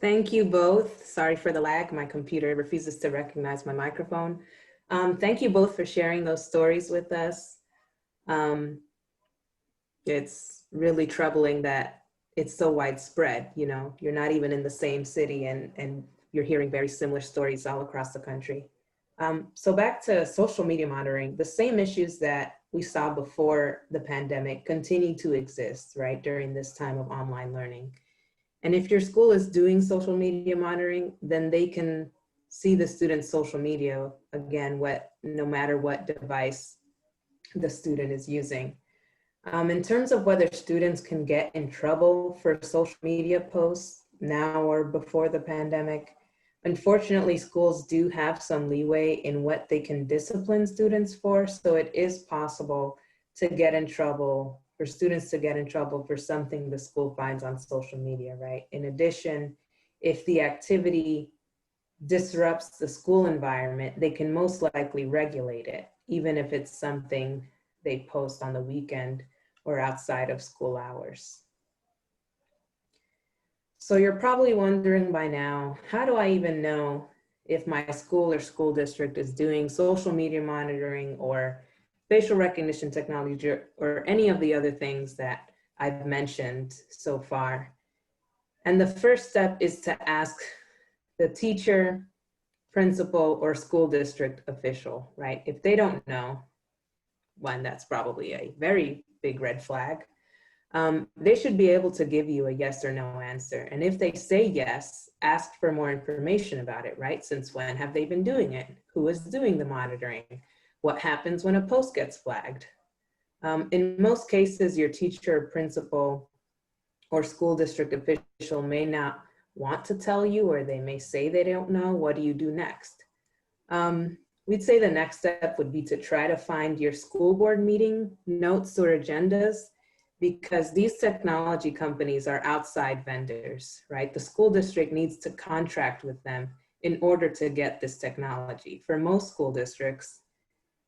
Thank you both. Sorry for the lag. My computer refuses to recognize my microphone. Thank you both for sharing those stories with us. It's really troubling that it's so widespread. You know, you're not even in the same city and you're hearing very similar stories all across the country. So back to social media monitoring, the same issues that we saw before the pandemic continue to exist, right, during this time of online learning. And if your school is doing social media monitoring, then they can see the student's social media, again, no matter what device the student is using. In terms of whether students can get in trouble for social media posts now or before the pandemic, unfortunately, schools do have some leeway in what they can discipline students for. So it is possible to get in trouble, for students to get in trouble for something the school finds on social media, right? In addition, if the activity disrupts the school environment, they can most likely regulate it, even if it's something they post on the weekend or outside of school hours. So you're probably wondering by now, how do I even know if my school or school district is doing social media monitoring or facial recognition technology or any of the other things that I've mentioned so far? And the first step is to ask the teacher, principal, or school district official, right? If they don't know, one, that's probably a very big red flag. They should be able to give you a yes or no answer. And if they say yes, ask for more information about it, right? Since when have they been doing it? Who is doing the monitoring? What happens when a post gets flagged? In most cases, your teacher, principal, or school district official may not want to tell you, or they may say they don't know. What do you do next? We'd say the next step would be to try to find your school board meeting notes or agendas, because these technology companies are outside vendors, right? The school district needs to contract with them in order to get this technology. For most school districts,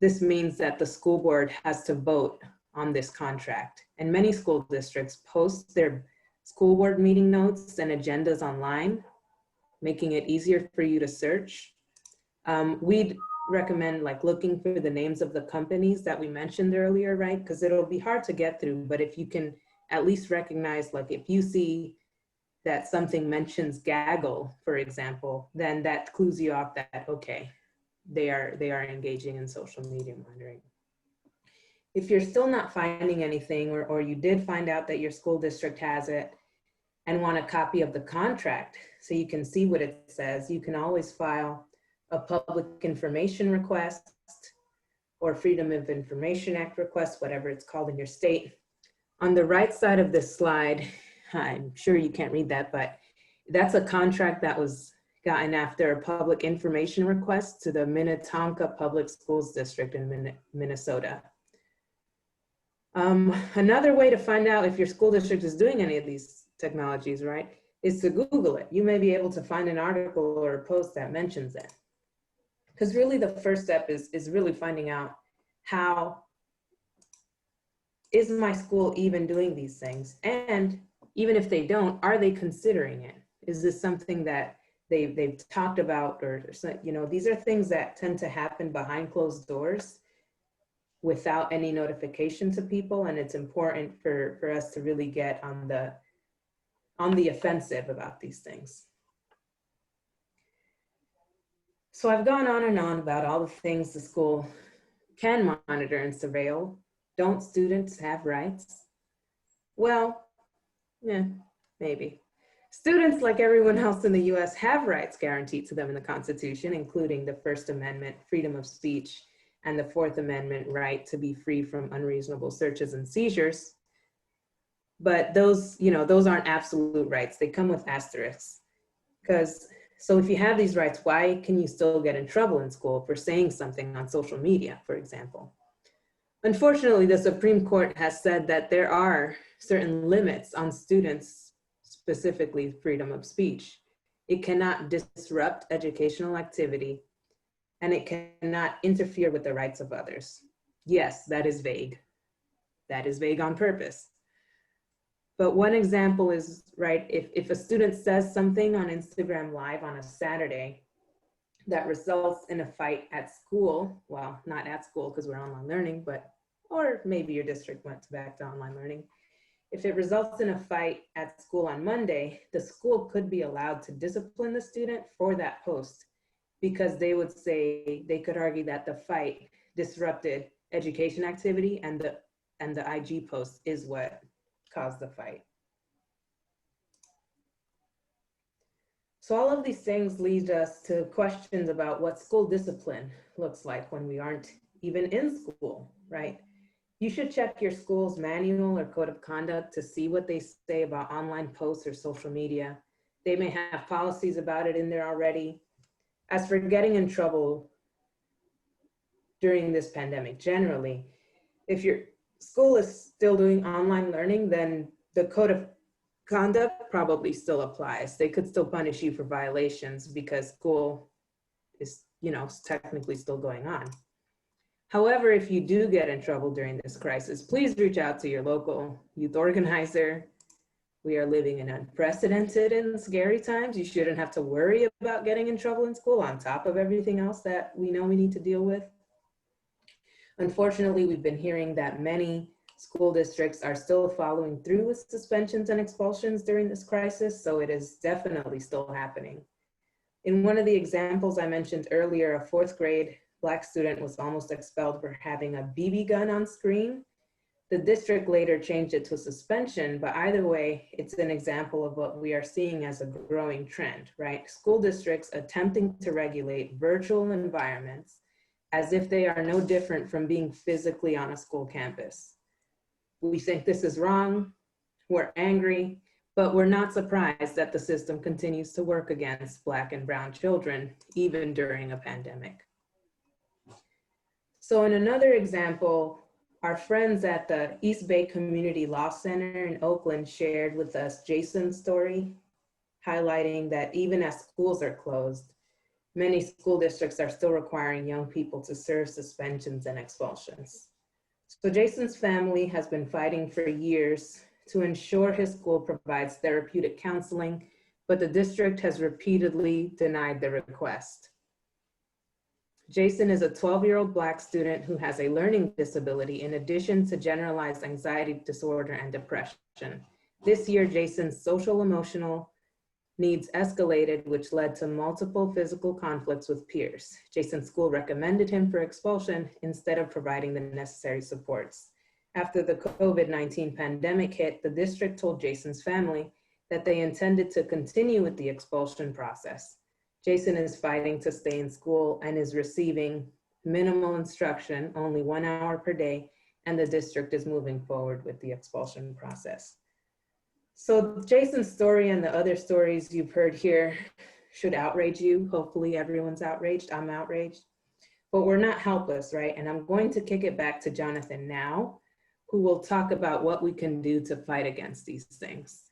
this means that the school board has to vote on this contract. And many school districts post their school board meeting notes and agendas online, making it easier for you to search. We'd recommend like looking for the names of the companies that we mentioned earlier, right? Because it'll be hard to get through, but if you can at least recognize, like if you see that something mentions Gaggle, for example, then that clues you off that, okay, they are engaging in social media monitoring. If you're still not finding anything, or you did find out that your school district has it and want a copy of the contract so you can see what it says, you can always file a public information request, or Freedom of Information Act request, whatever it's called in your state. On the right side of this slide, I'm sure you can't read that, but that's a contract that was gotten after a public information request to the Minnetonka Public Schools District in Minnesota. Another way to find out if your school district is doing any of these technologies, right, is to Google it. You may be able to find an article or a post that mentions it. Because really the first step is really finding out, how is my school even doing these things? And even if they don't, are they considering it? Is this something that they've talked about, or, you know, these are things that tend to happen behind closed doors without any notification to people. And it's important for us to really get on the offensive about these things. So I've gone on and on about all the things the school can monitor and surveil. Don't students have rights? Well, yeah, maybe. Students, like everyone else in the US, have rights guaranteed to them in the Constitution, including the First Amendment, freedom of speech, and the Fourth Amendment right to be free from unreasonable searches and seizures. But those, you know, those aren't absolute rights. They come with asterisks. So if you have these rights, why can you still get in trouble in school for saying something on social media, for example? Unfortunately, the Supreme Court has said that there are certain limits on students, specifically freedom of speech. It cannot disrupt educational activity, and it cannot interfere with the rights of others. Yes, that is vague. That is vague on purpose. But one example is, right, if a student says something on Instagram Live on a Saturday that results in a fight at school, well, not at school because we're online learning, or maybe your district went back to online learning. If it results in a fight at school on Monday, the school could be allowed to discipline the student for that post, because they would say, they could argue that the fight disrupted education activity, and the IG post is what caused the fight. So all of these things lead us to questions about what school discipline looks like when we aren't even in school, right? You should check your school's manual or code of conduct to see what they say about online posts or social media. They may have policies about it in there already. As for getting in trouble during this pandemic, generally, if your school is still doing online learning, then the code of conduct probably still applies. They could still punish you for violations because school is, you know, technically still going on. However, if you do get in trouble during this crisis, please reach out to your local youth organizer. We are living in unprecedented and scary times. You shouldn't have to worry about getting in trouble in school on top of everything else that we know we need to deal with. Unfortunately, we've been hearing that many school districts are still following through with suspensions and expulsions during this crisis, so it is definitely still happening. In one of the examples I mentioned earlier, a 4th grade Black student was almost expelled for having a BB gun on screen. The district later changed it to suspension, but either way, it's an example of what we are seeing as a growing trend, right? School districts attempting to regulate virtual environments as if they are no different from being physically on a school campus. We think this is wrong, we're angry, but we're not surprised that the system continues to work against Black and brown children, even during a pandemic. So in another example, our friends at the East Bay Community Law Center in Oakland shared with us Jason's story, highlighting that even as schools are closed, many school districts are still requiring young people to serve suspensions and expulsions. So Jason's family has been fighting for years to ensure his school provides therapeutic counseling, but the district has repeatedly denied the request. Jason is a 12-year-old Black student who has a learning disability in addition to generalized anxiety disorder and depression. This year, Jason's social emotional needs escalated, which led to multiple physical conflicts with peers. Jason's school recommended him for expulsion instead of providing the necessary supports. After the COVID-19 pandemic hit, the district told Jason's family that they intended to continue with the expulsion process. Jason is fighting to stay in school and is receiving minimal instruction, only 1 hour per day, and the district is moving forward with the expulsion process. So Jason's story and the other stories you've heard here should outrage you. Hopefully everyone's outraged. I'm outraged. But we're not helpless, right? And I'm going to kick it back to Jonathan now, who will talk about what we can do to fight against these things.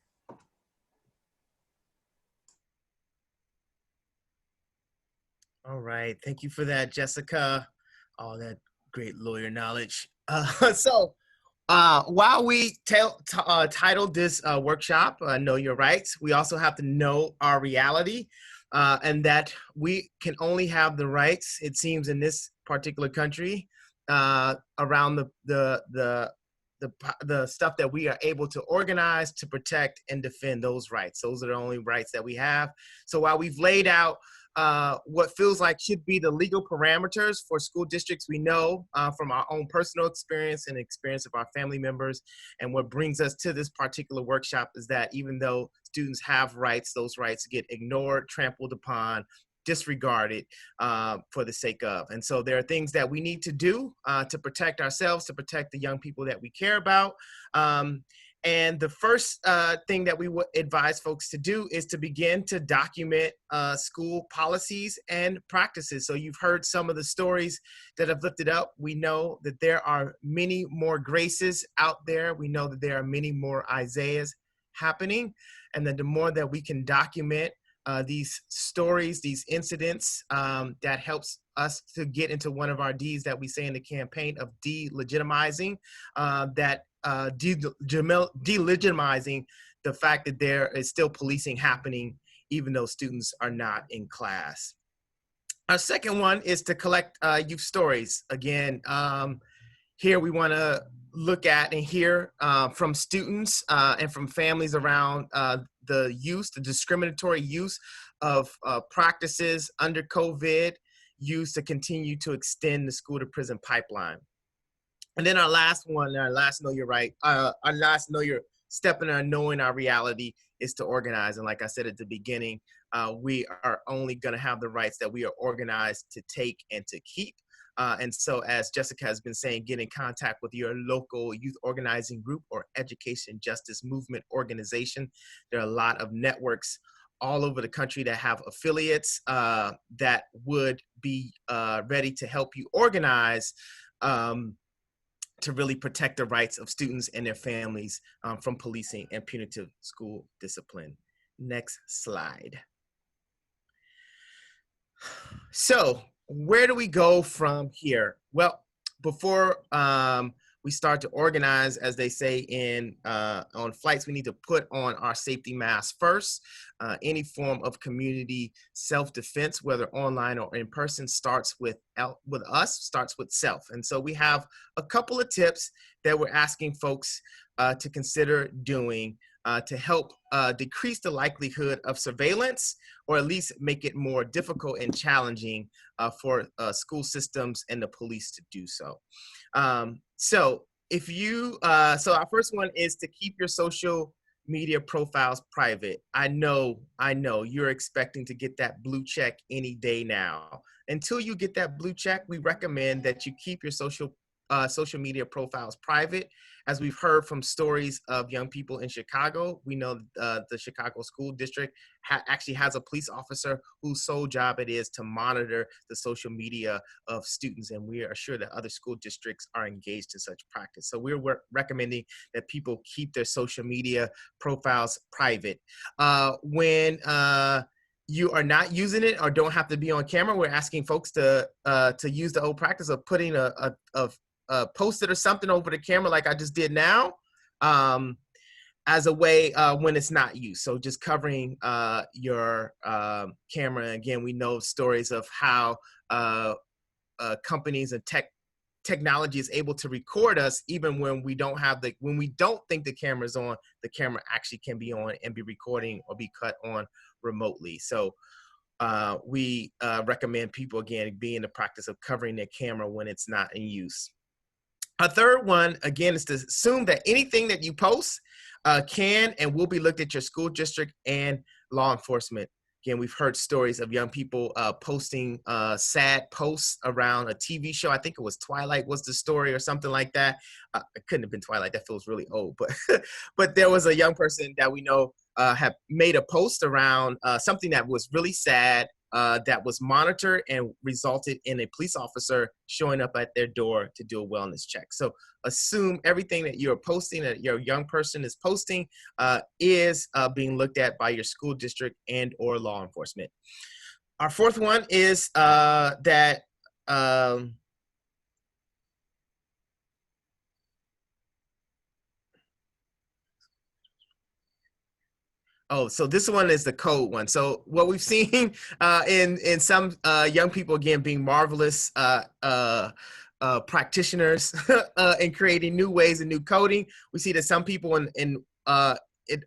All right, thank you for that, Jessica. All that great lawyer knowledge. While we titled this workshop, Know Your Rights, we also have to know our reality, and that we can only have the rights, it seems, in this particular country, around the stuff that we are able to organize to protect and defend those rights. Those are the only rights that we have. So while we've laid out what feels like should be the legal parameters for school districts, we know from our own personal experience and experience of our family members, and what brings us to this particular workshop is that even though students have rights, those rights get ignored, trampled upon, disregarded for the sake of. And so there are things that we need to do to protect ourselves, to protect the young people that we care about. And the first thing that we would advise folks to do is to begin to document school policies and practices. So you've heard some of the stories that I've lifted up. We know that there are many more Graces out there. We know that there are many more Isaiahs happening. And then the more that we can document these stories, these incidents, that helps us to get into one of our Ds that we say in the campaign of delegitimizing, delegitimizing the fact that there is still policing happening even though students are not in class. Our second one is to collect youth stories. Again, here we want to look at and hear from students and from families around the use, the discriminatory use of practices under COVID used to continue to extend the school to prison pipeline. And then our last one, our last Know Your Right, our last Know Your step in our knowing our reality is to organize. And like I said at the beginning, we are only going to have the rights that we are organized to take and to keep. And so as Jessica has been saying, get in contact with your local youth organizing group or education justice movement organization. There are a lot of networks all over the country that have affiliates that would be ready to help you organize to really protect the rights of students and their families from policing and punitive school discipline. Next slide. So where do we go from here? Well, before we start to organize, as they say on flights, we need to put on our safety mask first. Any form of community self-defense, whether online or in person, starts with self. And so we have a couple of tips that we're asking folks to consider doing to help decrease the likelihood of surveillance, or at least make it more difficult and challenging for school systems and the police to do so. So our first one is to keep your social media profiles private. I know you're expecting to get that blue check any day now. Until you get that blue check, we recommend that you keep your social media profiles private. As we've heard from stories of young people in Chicago, we know the Chicago School District actually has a police officer whose sole job it is to monitor the social media of students, and we are sure that other school districts are engaged in such practice. So we're recommending that people keep their social media profiles private. When you are not using it or don't have to be on camera, we're asking folks to use the old practice of putting a Post-it or something over the camera like I just did now as a way when it's not used. So just covering your camera. Again, we know stories of how companies and technology is able to record us even when we don't think the camera's on, the camera actually can be on and be recording or be cut on remotely. So we recommend people, again, be in the practice of covering their camera when it's not in use. A third one, again, is to assume that anything that you post can and will be looked at your school district and law enforcement. Again, we've heard stories of young people posting sad posts around a TV show. I think it was Twilight was the story or something like that. It couldn't have been Twilight. That feels really old. But but there was a young person that we know have made a post around something that was really sad, that was monitored and resulted in a police officer showing up at their door to do a wellness check. So assume everything that you're posting, that your young person is posting, is being looked at by your school district and or law enforcement. Our fourth one is that oh, so this one is the code one. So what we've seen in some young people, again, being marvelous practitioners in creating new ways and new coding, we see that some people in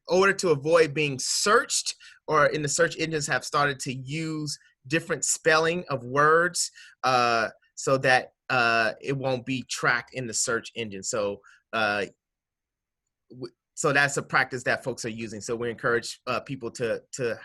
order to avoid being searched or in the search engines have started to use different spelling of words so that it won't be tracked in the search engine. So so that's a practice that folks are using. So we encourage people to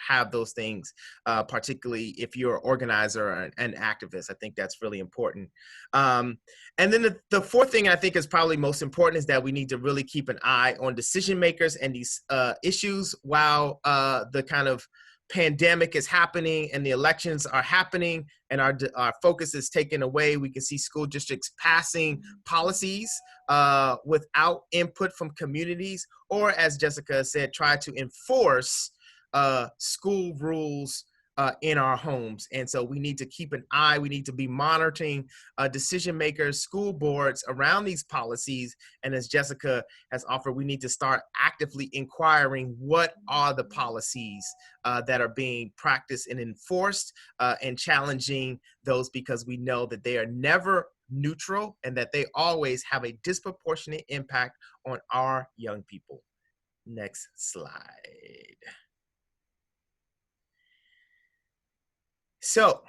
have those things, particularly if you're an organizer or an activist. I think that's really important. And then the fourth thing I think is probably most important is that we need to really keep an eye on decision makers and these issues while the kind of pandemic is happening and the elections are happening and our focus is taken away. We can see school districts passing policies without input from communities, or as Jessica said, try to enforce school rules in our homes. And so we need to keep an eye, we need to be monitoring decision makers, school boards around these policies. And as Jessica has offered, we need to start actively inquiring what are the policies that are being practiced and enforced, and challenging those, because we know that they are never neutral and that they always have a disproportionate impact on our young people. Next slide. So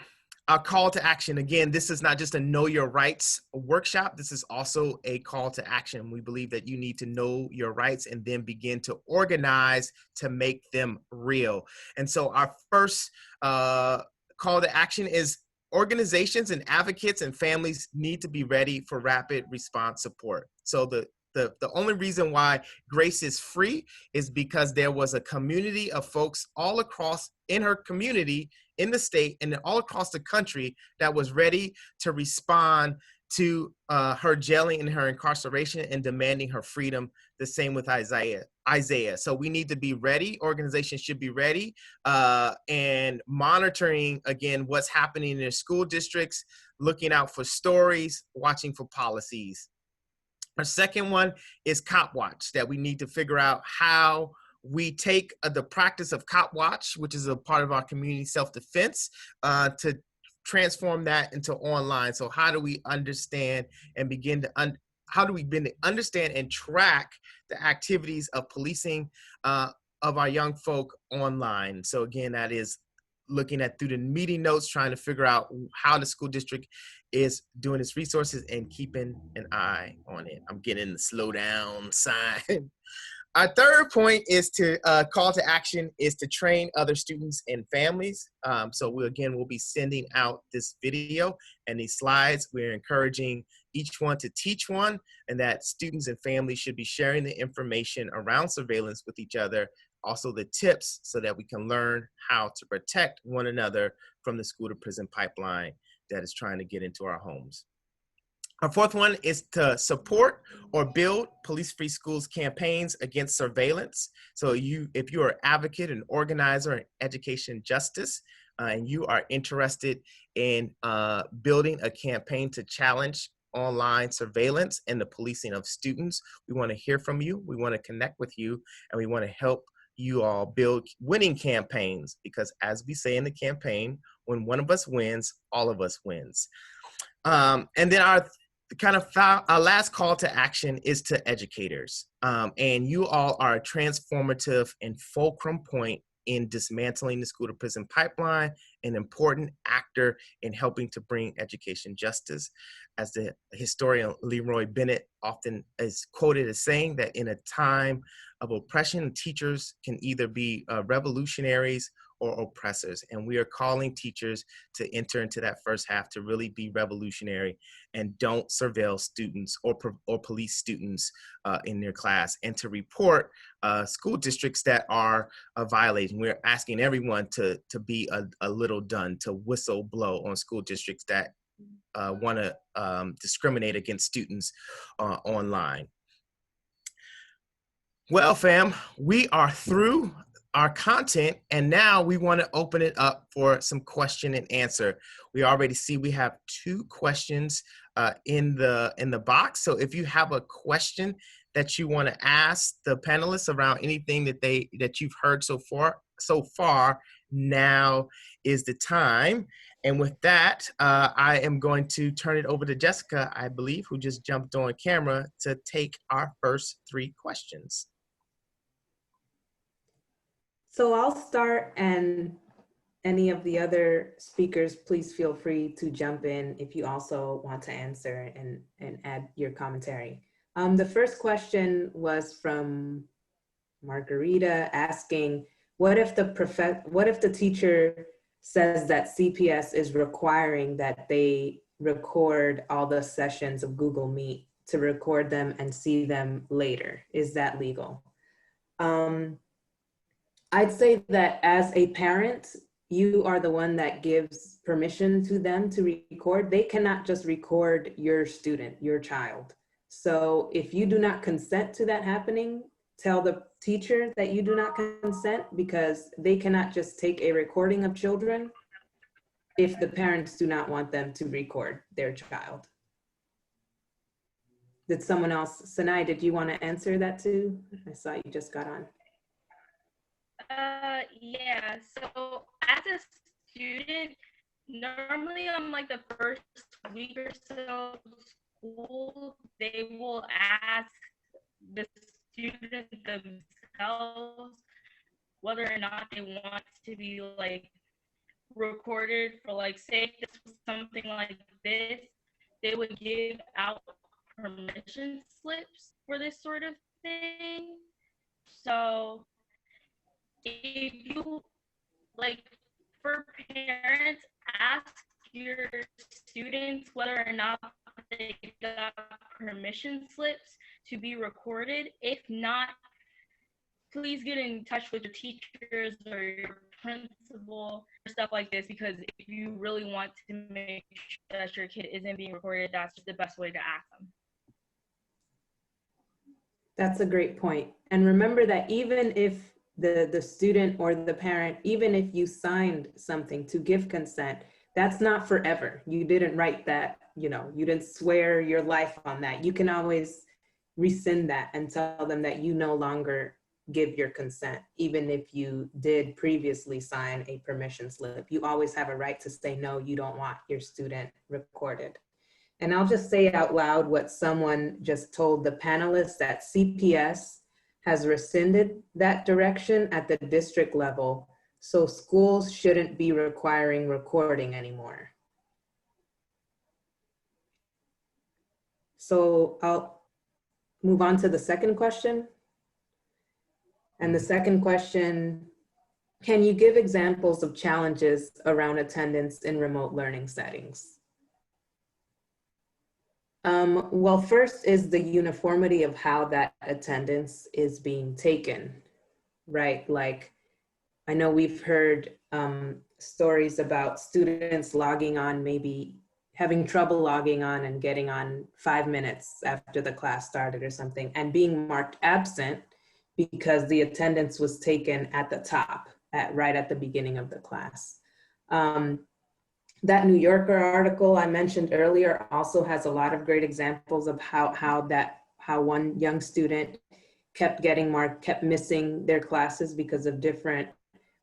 our call to action, again, this is not just a know your rights workshop. This is also a call to action. We believe that you need to know your rights and then begin to organize to make them real. And so our first call to action is organizations and advocates and families need to be ready for rapid response support. So the only reason why Grace is free is because there was a community of folks all across in her community, in the state, and all across the country that was ready to respond to her jailing and her incarceration and demanding her freedom. The same with Isaiah. So we need to be ready. Organizations should be ready and monitoring, again, what's happening in their school districts, looking out for stories, watching for policies. Our second one is Cop Watch, that we need to figure out how we take the practice of Cop Watch, which is a part of our community self-defense, to transform that into online. So how do we understand and begin to understand and track the activities of policing of our young folk online? So again, that is looking at through the meeting notes, trying to figure out how the school district is doing its resources and keeping an eye on it. I'm getting the slow down sign. Our third point is to call to action is to train other students and families. So we'll be sending out this video and these slides. We're encouraging each one to teach one, and that students and families should be sharing the information around surveillance with each other, also the tips so that we can learn how to protect one another from the school to prison pipeline that is trying to get into our homes. Our fourth one is to support or build police-free schools campaigns against surveillance. So if you're an advocate, an organizer in education justice, and you are interested in building a campaign to challenge online surveillance and the policing of students, we want to hear from you. We want to connect with you, and we want to help you all build winning campaigns, because as we say in the campaign, when one of us wins, all of us wins. And then our last call to action is to educators. And you all are a transformative and fulcrum point in dismantling the school to prison pipeline, an important actor in helping to bring education justice. As the historian Leroy Bennett often is quoted as saying, that in a time of oppression, teachers can either be revolutionaries or oppressors. And we are calling teachers to enter into that first half to really be revolutionary and don't surveil students or police students in their class, and to report school districts that are violating. We're asking everyone to be a little done, to whistle blow on school districts that want to discriminate against students online. Well, fam, we are through our content, and now we want to open it up for some question and answer. We already see we have 2 questions in the box. So if you have a question that you want to ask the panelists around anything that you've heard so far, now is the time. And with that, I am going to turn it over to Jessica, I believe, who just jumped on camera to take our first 3 questions. So I'll start, and any of the other speakers, please feel free to jump in if you also want to answer and add your commentary. The first question was from Margarita asking, what if the teacher says that CPS is requiring that they record all the sessions of Google Meet to record them and see them later? Is that legal? I'd say that as a parent, you are the one that gives permission to them to record. They cannot just record your student, your child. So if you do not consent to that happening, tell the teacher that you do not consent, because they cannot just take a recording of children if the parents do not want them to record their child. Did someone else, Sanai, did you want to answer that too? I saw you just got on. Yeah, so as a student, normally on like the first week or so of school, they will ask the student themselves whether or not they want to be like recorded for, like, say if this was something like this, they would give out permission slips for this sort of thing. So if you, like, for parents, ask your students whether or not they got permission slips to be recorded. If not, please get in touch with your teachers or your principal or stuff like this, because if you really want to make sure that your kid isn't being recorded, that's the best way to ask them. That's a great point. And remember that even if the student or the parent, even if you signed something to give consent, that's not forever. You didn't write that, you didn't swear your life on that. You can always rescind that and tell them that you no longer give your consent, even if you did previously sign a permission slip. You always have a right to say, no, you don't want your student recorded. And I'll just say out loud what someone just told the panelists, that CPS has rescinded that direction at the district level. So schools shouldn't be requiring recording anymore. So I'll move on to the second question. And the second question, can you give examples of challenges around attendance in remote learning settings? Well, first is the uniformity of how that attendance is being taken, right? Like, I know we've heard stories about students logging on, maybe having trouble logging on and getting on 5 minutes after the class started or something, and being marked absent because the attendance was taken at the top, right at the beginning of the class. That New Yorker article I mentioned earlier also has a lot of great examples of how one young student kept getting marked, kept missing their classes because of different,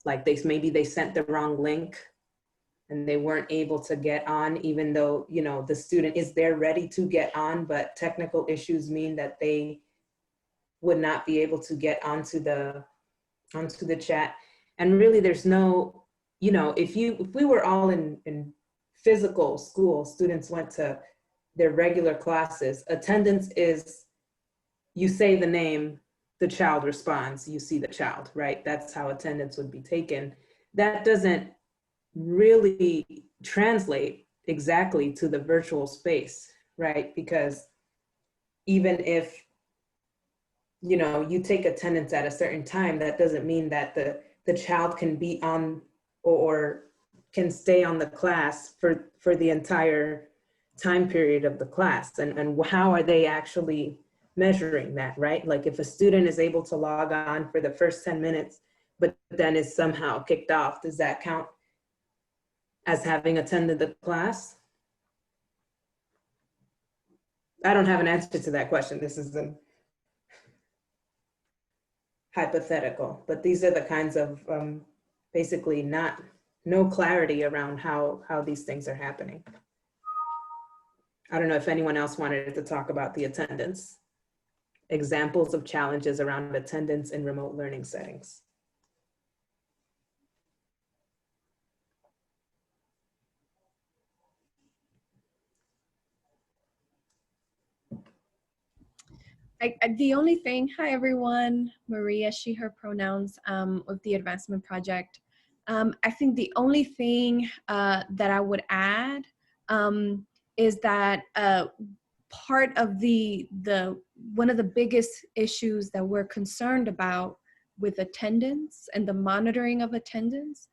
like maybe they sent the wrong link and they weren't able to get on, even though the student is there ready to get on, but technical issues mean that they would not be able to get onto the chat. And really there's no, if we were all in physical school, students went to their regular classes, attendance is, you say the name, the child responds, you see the child, right? That's how attendance would be taken. that doesn't really translate exactly to the virtual space, right? Because even if, you know, you take attendance at a certain time, that doesn't mean that the child can be on or can stay on the class for the entire time period of the class. And how are they actually measuring that, right? Like if a student is able to log on for the first 10 minutes, but then is somehow kicked off, does that count as having attended the class? I don't have an answer to that question. This is a hypothetical, but these are the kinds of basically no clarity around how these things are happening. I don't know if anyone else wanted to talk about the attendance, examples of challenges around attendance in remote learning settings. The only thing, hi everyone, Maria, she, her pronouns with the advancement project. I think the only thing that I would add is that part of one of the biggest issues that we're concerned about with attendance and the monitoring of attendance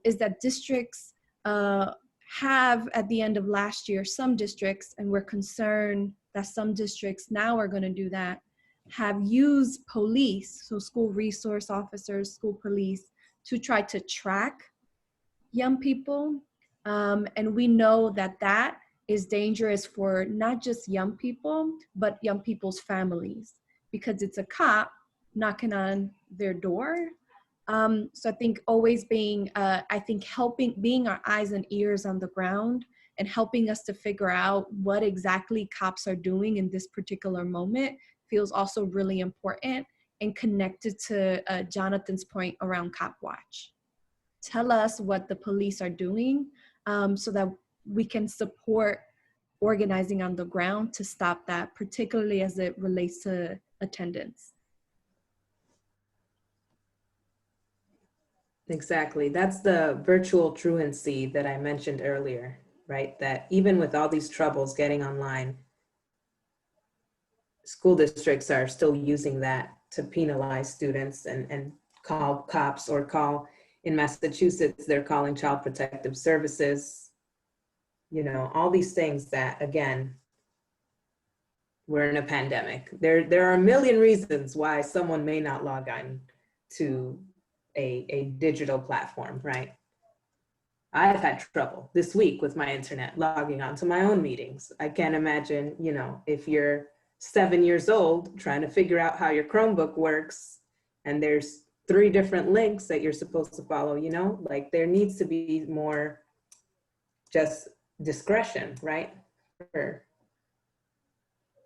is that districts have at the end of last year, some districts, and we're concerned that some districts now are going to do that, have used police, so school resource officers, school police, to try to track young people. And we know that that is dangerous for not just young people, but young people's families, because it's a cop knocking on their door. So I think always being, being our eyes and ears on the ground and helping us to figure out what exactly cops are doing in this particular moment feels also really important, and connected to Jonathan's point around Cop Watch. Tell us what the police are doing so that we can support organizing on the ground to stop that, particularly as it relates to attendance. Exactly. That's the virtual truancy that I mentioned earlier, right? That even with all these troubles getting online, school districts are still using that to penalize students and call cops, or call, in Massachusetts, they're calling Child Protective Services. You know, all these things that, again, we're in a pandemic. There are a million reasons why someone may not log on to a digital platform, right? I've had trouble this week with my internet logging on to my own meetings. I can't imagine, you know, if you're 7 years old trying to figure out how your Chromebook works and there's 3 different links that you're supposed to follow, you know, like there needs to be more just discretion, right? For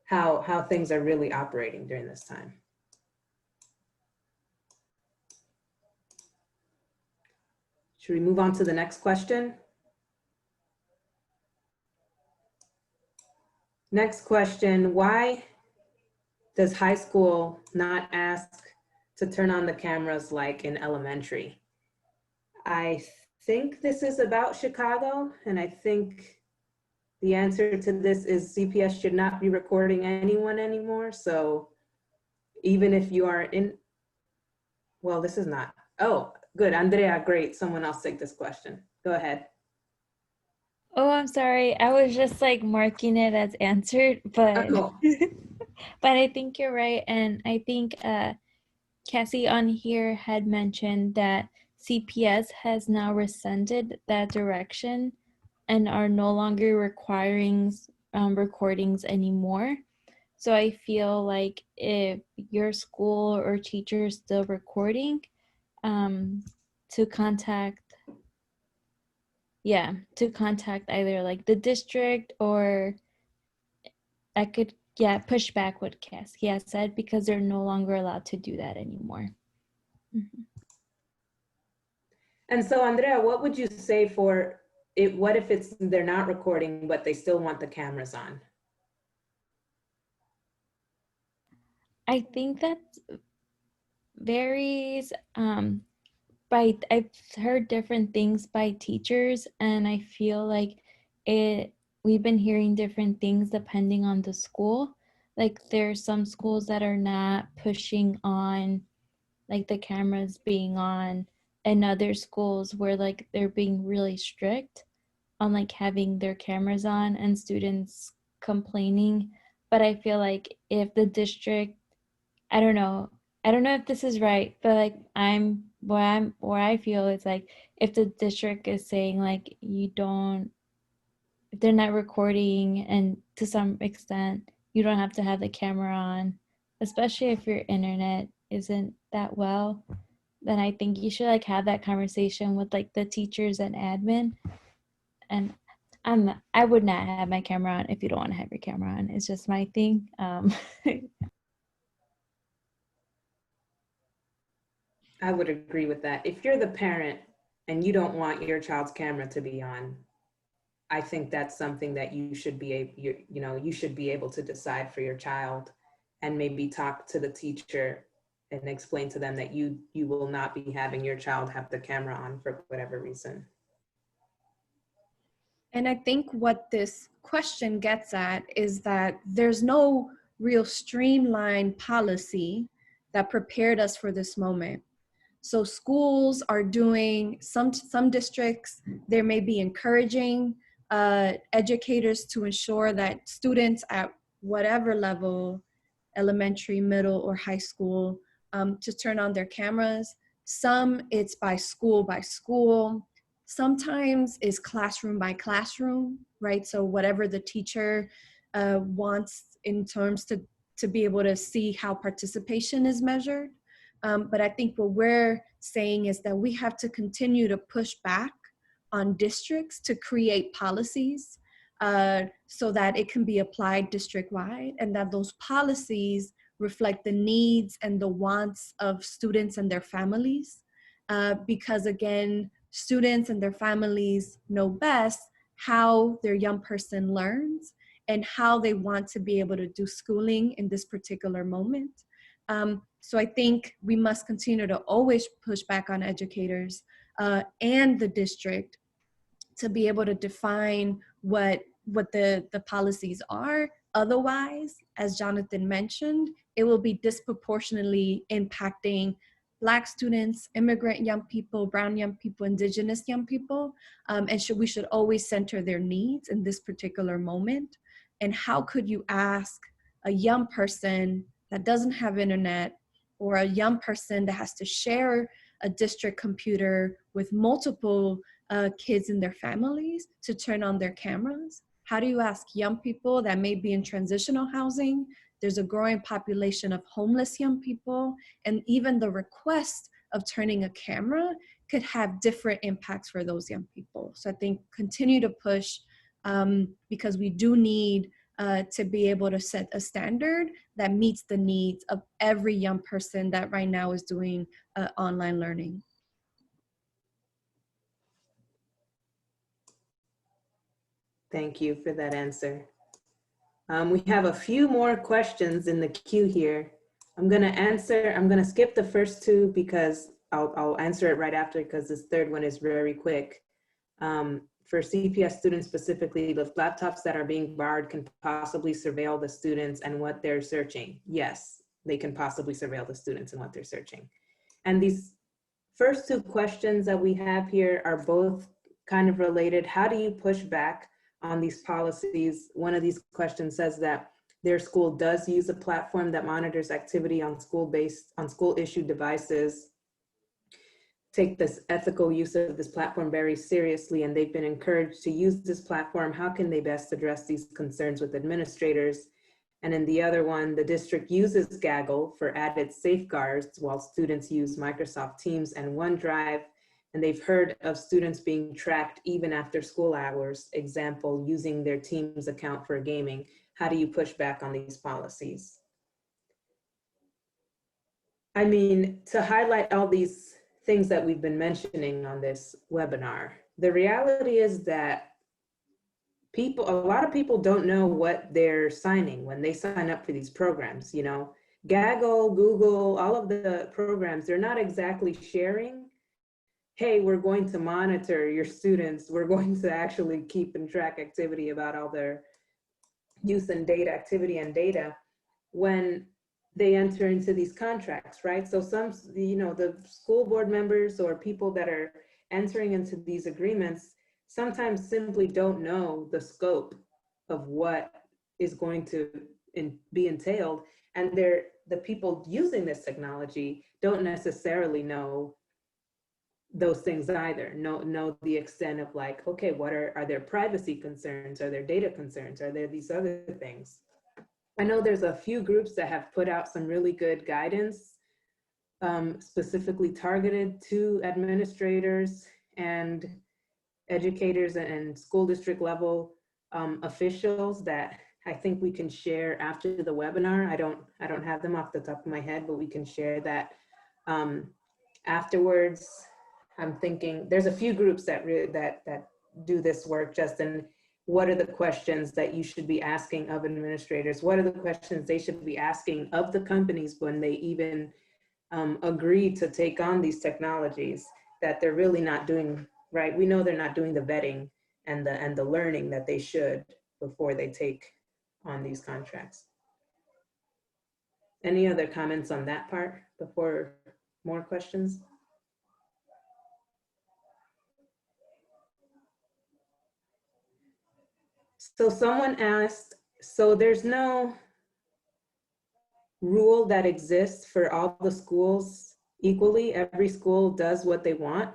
how things are really operating during this time. Should we move on to the next question? Next question, why does high school not ask to turn on the cameras like in elementary? I think this is about Chicago, and I think the answer to this is CPS should not be recording anyone anymore. So even if you are in, well, this is not, oh, good, Andrea, great, someone else take this question. Go ahead. Oh, I'm sorry. I was just like marking it as answered, but Oh. but I think you're right. And I think Cassie on here had mentioned that CPS has now rescinded that direction and are no longer requiring recordings anymore. So I feel like if your school or teacher is still recording, to contact either like the district, or I could push back what Cassie has said, because they're no longer allowed to do that anymore. Mm-hmm. And so Andrea, what would you say for it? What if they're not recording, but they still want the cameras on? I think that varies. I've heard different things by teachers, and I feel like we've been hearing different things depending on the school. Like there's some schools that are not pushing on like the cameras being on, and other schools where like they're being really strict on like having their cameras on and students complaining. But I feel like if the district, I don't know, I don't know if this is right, but like where I feel it's like if the district is saying like you don't, if they're not recording, and to some extent you don't have to have the camera on, especially if your internet isn't that well, then I think you should like have that conversation with like the teachers and admin. And I would not have my camera on if you don't want to have your camera on. It's just my thing. I would agree with that. If you're the parent and you don't want your child's camera to be on, I think that's something that you should be you should be able to decide for your child, and maybe talk to the teacher and explain to them that you will not be having your child have the camera on for whatever reason. And I think what this question gets at is that there's no real streamlined policy that prepared us for this moment. So schools are doing, some districts, they may be encouraging educators to ensure that students at whatever level, elementary, middle, or high school, to turn on their cameras. Some it's by school. Sometimes it's classroom by classroom, right? So whatever the teacher wants in terms to be able to see how participation is measured. But I think what we're saying is that we have to continue to push back on districts to create policies so that it can be applied district-wide, and that those policies reflect the needs and the wants of students and their families. Because again, students and their families know best how their young person learns and how they want to be able to do schooling in this particular moment. So I think we must continue to always push back on educators and the district to be able to define what the policies are. Otherwise, as Jonathan mentioned, it will be disproportionately impacting Black students, immigrant young people, brown young people, indigenous young people, and we should always center their needs in this particular moment. And how could you ask a young person that doesn't have internet, or a young person that has to share a district computer with multiple kids in their families, to turn on their cameras? How do you ask young people that may be in transitional housing? There's a growing population of homeless young people, and even the request of turning a camera could have different impacts for those young people. So I think continue to push because we do need to be able to set a standard that meets the needs of every young person that right now is doing online learning. Thank you for that answer. We have a few more questions in the queue here. I'm gonna skip the first two because I'll answer it right after, because this third one is very quick. For CPS students specifically, the laptops that are being borrowed can possibly surveil the students and what they're searching. Yes, they can possibly surveil the students and what they're searching. And these first two questions that we have here are both kind of related. How do you push back on these policies? One of these questions says that their school does use a platform that monitors activity on school issued devices, take this ethical use of this platform very seriously, and they've been encouraged to use this platform. How can they best address these concerns with administrators? And in the other one, the district uses Gaggle for added safeguards while students use Microsoft Teams and OneDrive, and they've heard of students being tracked even after school hours, example, using their Teams account for gaming. How do you push back on these policies? I mean, to highlight all these things that we've been mentioning on this webinar, the reality is that a lot of people don't know what they're signing when they sign up for these programs. You know, Gaggle, Google, all of the programs, they're not exactly sharing hey, we're going to monitor your students. We're going to actually keep and track activity about all their use and data, activity and data, when they enter into these contracts, right? So some, you know, the school board members or people that are entering into these agreements sometimes simply don't know the scope of what is going to be entailed. And the people using this technology don't necessarily know those things either, know the extent of like, okay, what are there privacy concerns? Are there data concerns? Are there these other things? I know there's a few groups that have put out some really good guidance, specifically targeted to administrators and educators and school district level officials that I think we can share after the webinar. I don't have them off the top of my head, but we can share that afterwards. I'm thinking there's a few groups that do this work, Justin. What are the questions that you should be asking of administrators? What are the questions they should be asking of the companies when they even agree to take on these technologies that they're really not doing, right? We know they're not doing the vetting and the learning that they should before they take on these contracts. Any other comments on that part before more questions? So someone asked, so there's no rule that exists for all the schools equally? Every school does what they want?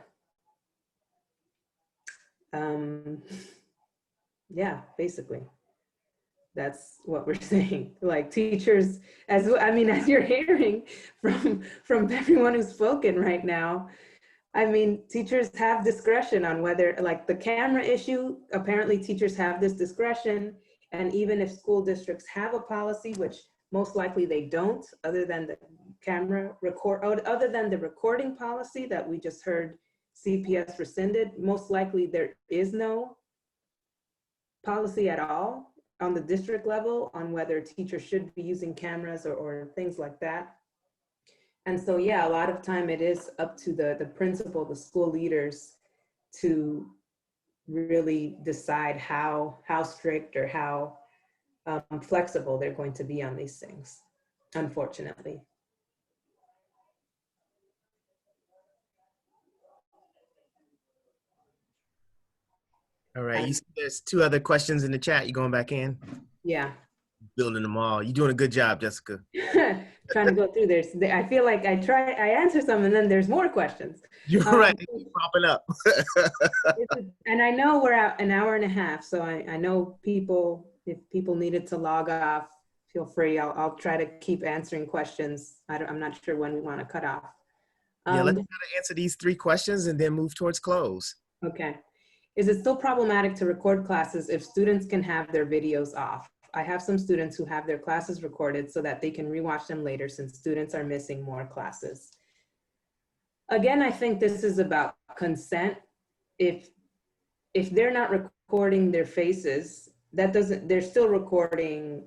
Yeah, basically. That's what we're saying. Like teachers, as you're hearing from everyone who's spoken right now, I mean, teachers have discretion on whether, like the camera issue, apparently teachers have this discretion. And even if school districts have a policy, which most likely they don't, other than the other than the recording policy that we just heard CPS rescinded, most likely there is no policy at all on the district level on whether teachers should be using cameras or things like that. And so, yeah, a lot of time it is up to the principal, the school leaders to really decide how strict or how flexible they're going to be on these things, unfortunately. All right, you see there's two other questions in the chat. You going back in? Yeah. Building them all. You're doing a good job, Jessica. Trying to go through this. I feel like I answer some and then there's more questions. You're right, popping up. And I know we're at an hour and a half, so I know people, if people needed to log off, feel free. I'll try to keep answering questions. I'm not sure when we want to cut off. Yeah, let's try to answer these three questions and then move towards close. Okay. Is it still problematic to record classes if students can have their videos off? I have some students who have their classes recorded so that they can rewatch them later since students are missing more classes. Again, I think this is about consent. If they're not recording their faces, they're still recording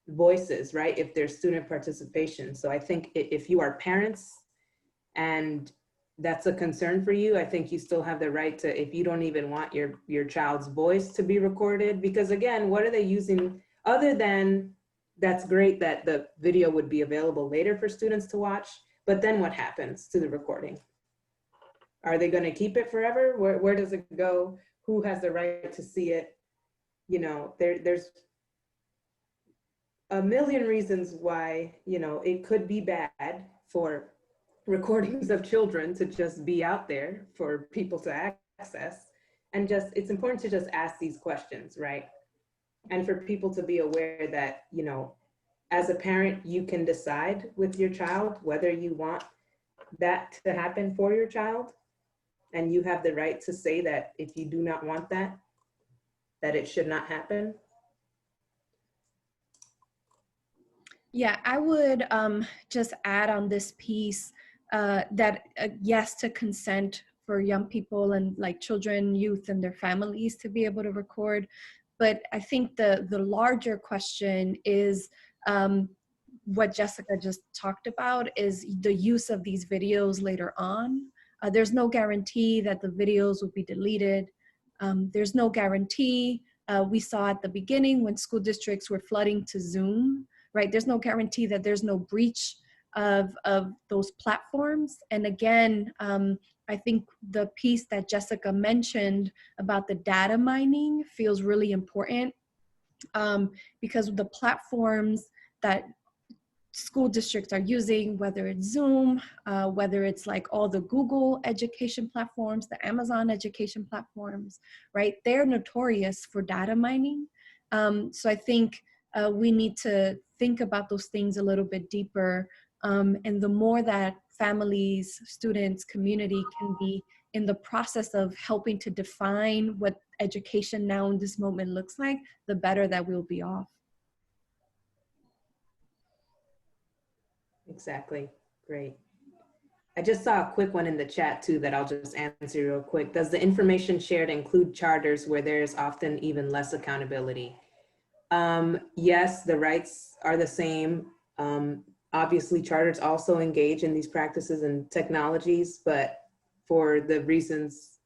voices, right? If there's student participation. So I think if you are parents and that's a concern for you, I think you still have the right to, if you don't even want your child's voice to be recorded, because again, what are they using other than, that's great that the video would be available later for students to watch, but then what happens to the recording? Are they going to keep it forever? Where does it go? Who has the right to see it? You know, there's a million reasons why, you know, it could be bad for recordings of children to just be out there for people to access. And just, it's important to just ask these questions, right? And for people to be aware that, you know, as a parent, you can decide with your child whether you want that to happen for your child. And you have the right to say that if you do not want that, that it should not happen. Yeah, I would just add on this piece that yes, to consent for young people and like children, youth, and their families to be able to record. But I think the larger question is what Jessica just talked about, is the use of these videos later on. There's no guarantee that the videos will be deleted. There's no guarantee. We saw at the beginning when school districts were flooding to Zoom, right? There's no guarantee that there's no breach of those platforms. And again, I think the piece that Jessica mentioned about the data mining feels really important, because the platforms that school districts are using, whether it's Zoom, whether it's like all the Google education platforms, the Amazon education platforms, right? They're notorious for data mining. So I think we need to think about those things a little bit deeper. And the more that families, students, community can be in the process of helping to define what education now in this moment looks like, the better that we'll be off. Exactly. Great. I just saw a quick one in the chat too that I'll just answer real quick. Does the information shared include charters where there is often even less accountability? Yes, the rights are the same. Obviously, charters also engage in these practices and technologies, but for the reasons,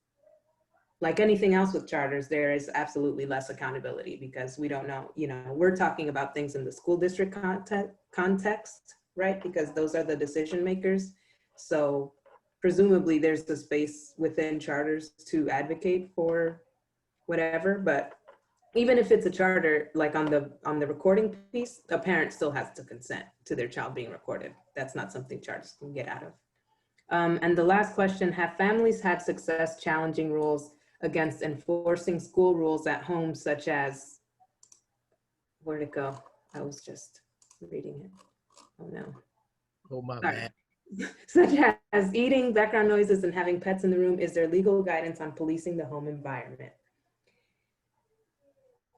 like anything else with charters, there is absolutely less accountability because we don't know, we're talking about things in the school district context, right? Because those are the decision makers. So presumably there's the space within charters to advocate for whatever, but even if it's a charter, like on the recording piece, a parent still has to consent to their child being recorded. That's not something charters can get out of. And the last question, have families had success challenging rules against enforcing school rules at home, such as, where'd it go? I was just reading it. Oh no. Oh my Sorry. bad. Such as eating, background noises, and having pets in the room. Is there legal guidance on policing the home environment?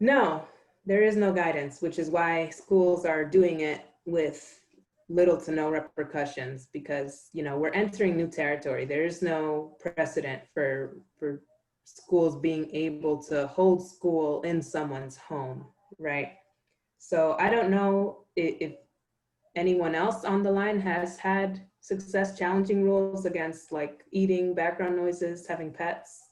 No, there is no guidance, which is why schools are doing it with little to no repercussions, because we're entering new territory. There is no precedent for schools being able to hold school in someone's home, right? So I don't know if anyone else on the line has had success challenging rules against like eating, background noises, having pets.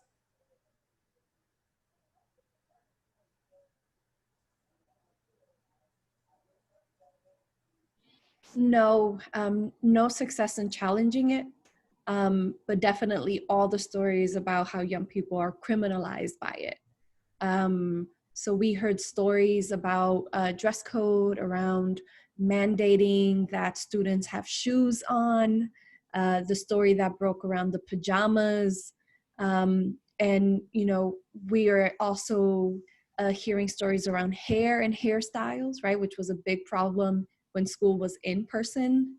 No, no success in challenging it, but definitely all the stories about how young people are criminalized by it. So we heard stories about dress code, around mandating that students have shoes on, the story that broke around the pajamas. And, we are also hearing stories around hair and hairstyles, right, which was a big problem when school was in person.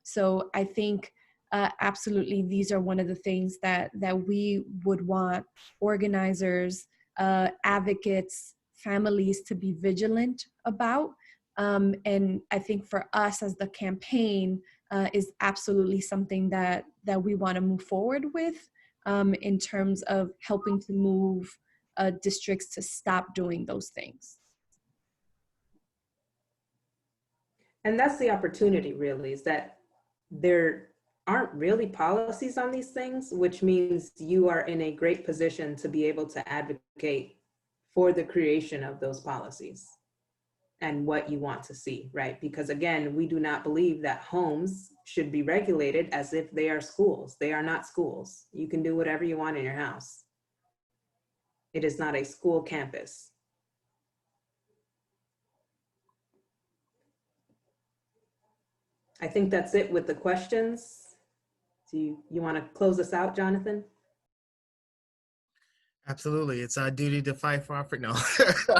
So I think absolutely these are one of the things that we would want organizers, advocates, families to be vigilant about. And I think for us as the campaign is absolutely something that we want to move forward with, in terms of helping to move districts to stop doing those things. And that's the opportunity, really, is that there aren't really policies on these things, which means you are in a great position to be able to advocate for the creation of those policies and what you want to see, right? Because again, we do not believe that homes should be regulated as if they are schools. They are not schools. You can do whatever you want in your house. It is not a school campus. I think that's it with the questions. Do you want to close us out, Jonathan? Absolutely. It's our duty to fight for our freedom. No.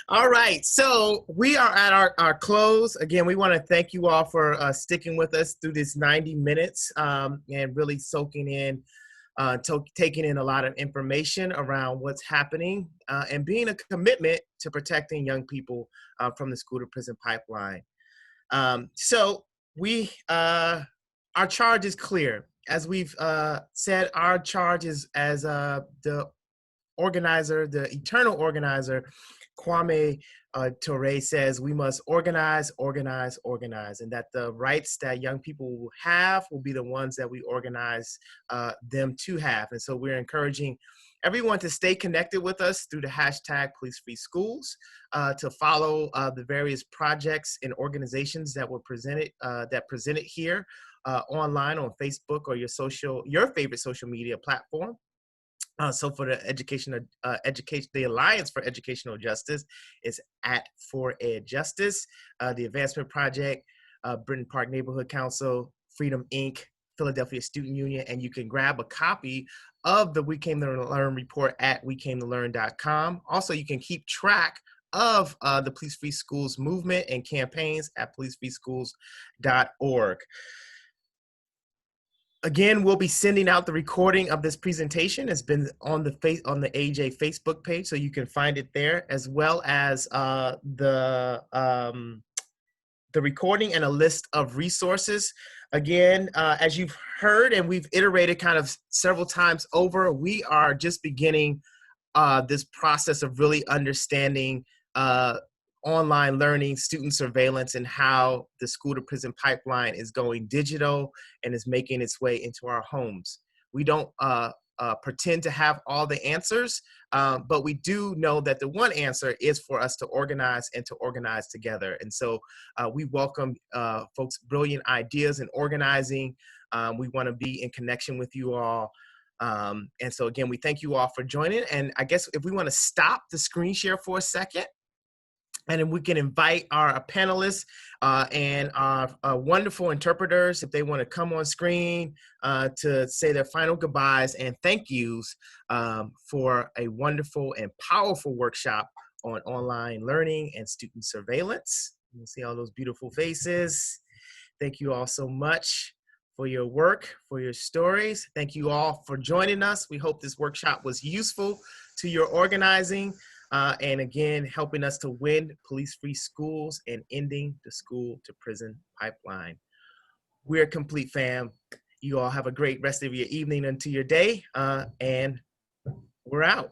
All right. So we are at our close. Again, we want to thank you all for sticking with us through this 90 minutes and really soaking in, taking in a lot of information around what's happening and being a commitment to protecting young people from the school to prison pipeline. So our charge is clear. As we've said, our charge is as the organizer, the eternal organizer, Kwame Ture says we must organize, organize, organize, and that the rights that young people will have will be the ones that we organize them to have. And so we're encouraging everyone to stay connected with us through the hashtag Police Free Schools, to follow the various projects and organizations that were presented here online on Facebook or your favorite social media platform. So for the the Alliance for Educational Justice is at 4Ed Justice. The Advancement Project, Brighton Park Neighborhood Council, Freedom Inc., Philadelphia Student Union, and you can grab a copy of the We Came to Learn report at wecametolearn.com. Also, you can keep track of the Police Free Schools movement and campaigns at policefreeschools.org. Again, we'll be sending out the recording of this presentation. It's been on the AJ Facebook page, so you can find it there, as well as the recording and a list of resources. Again, as you've heard and we've iterated kind of several times over, we are just beginning this process of really understanding online learning, student surveillance, and how the school to prison pipeline is going digital and is making its way into our homes. We don't pretend to have all the answers, but we do know that the one answer is for us to organize and to organize together. And so we welcome folks' brilliant ideas in organizing. We want to be in connection with you all. And so again, we thank you all for joining. And I guess if we want to stop the screen share for a second, and then we can invite our panelists and our wonderful interpreters, if they want to come on screen to say their final goodbyes and thank yous for a wonderful and powerful workshop on online learning and student surveillance. You see all those beautiful faces. Thank you all so much for your work, for your stories. Thank you all for joining us. We hope this workshop was useful to your organizing. And again, helping us to win police-free schools and ending the school to prison pipeline. We're complete, fam. You all have a great rest of your evening into your day, and we're out.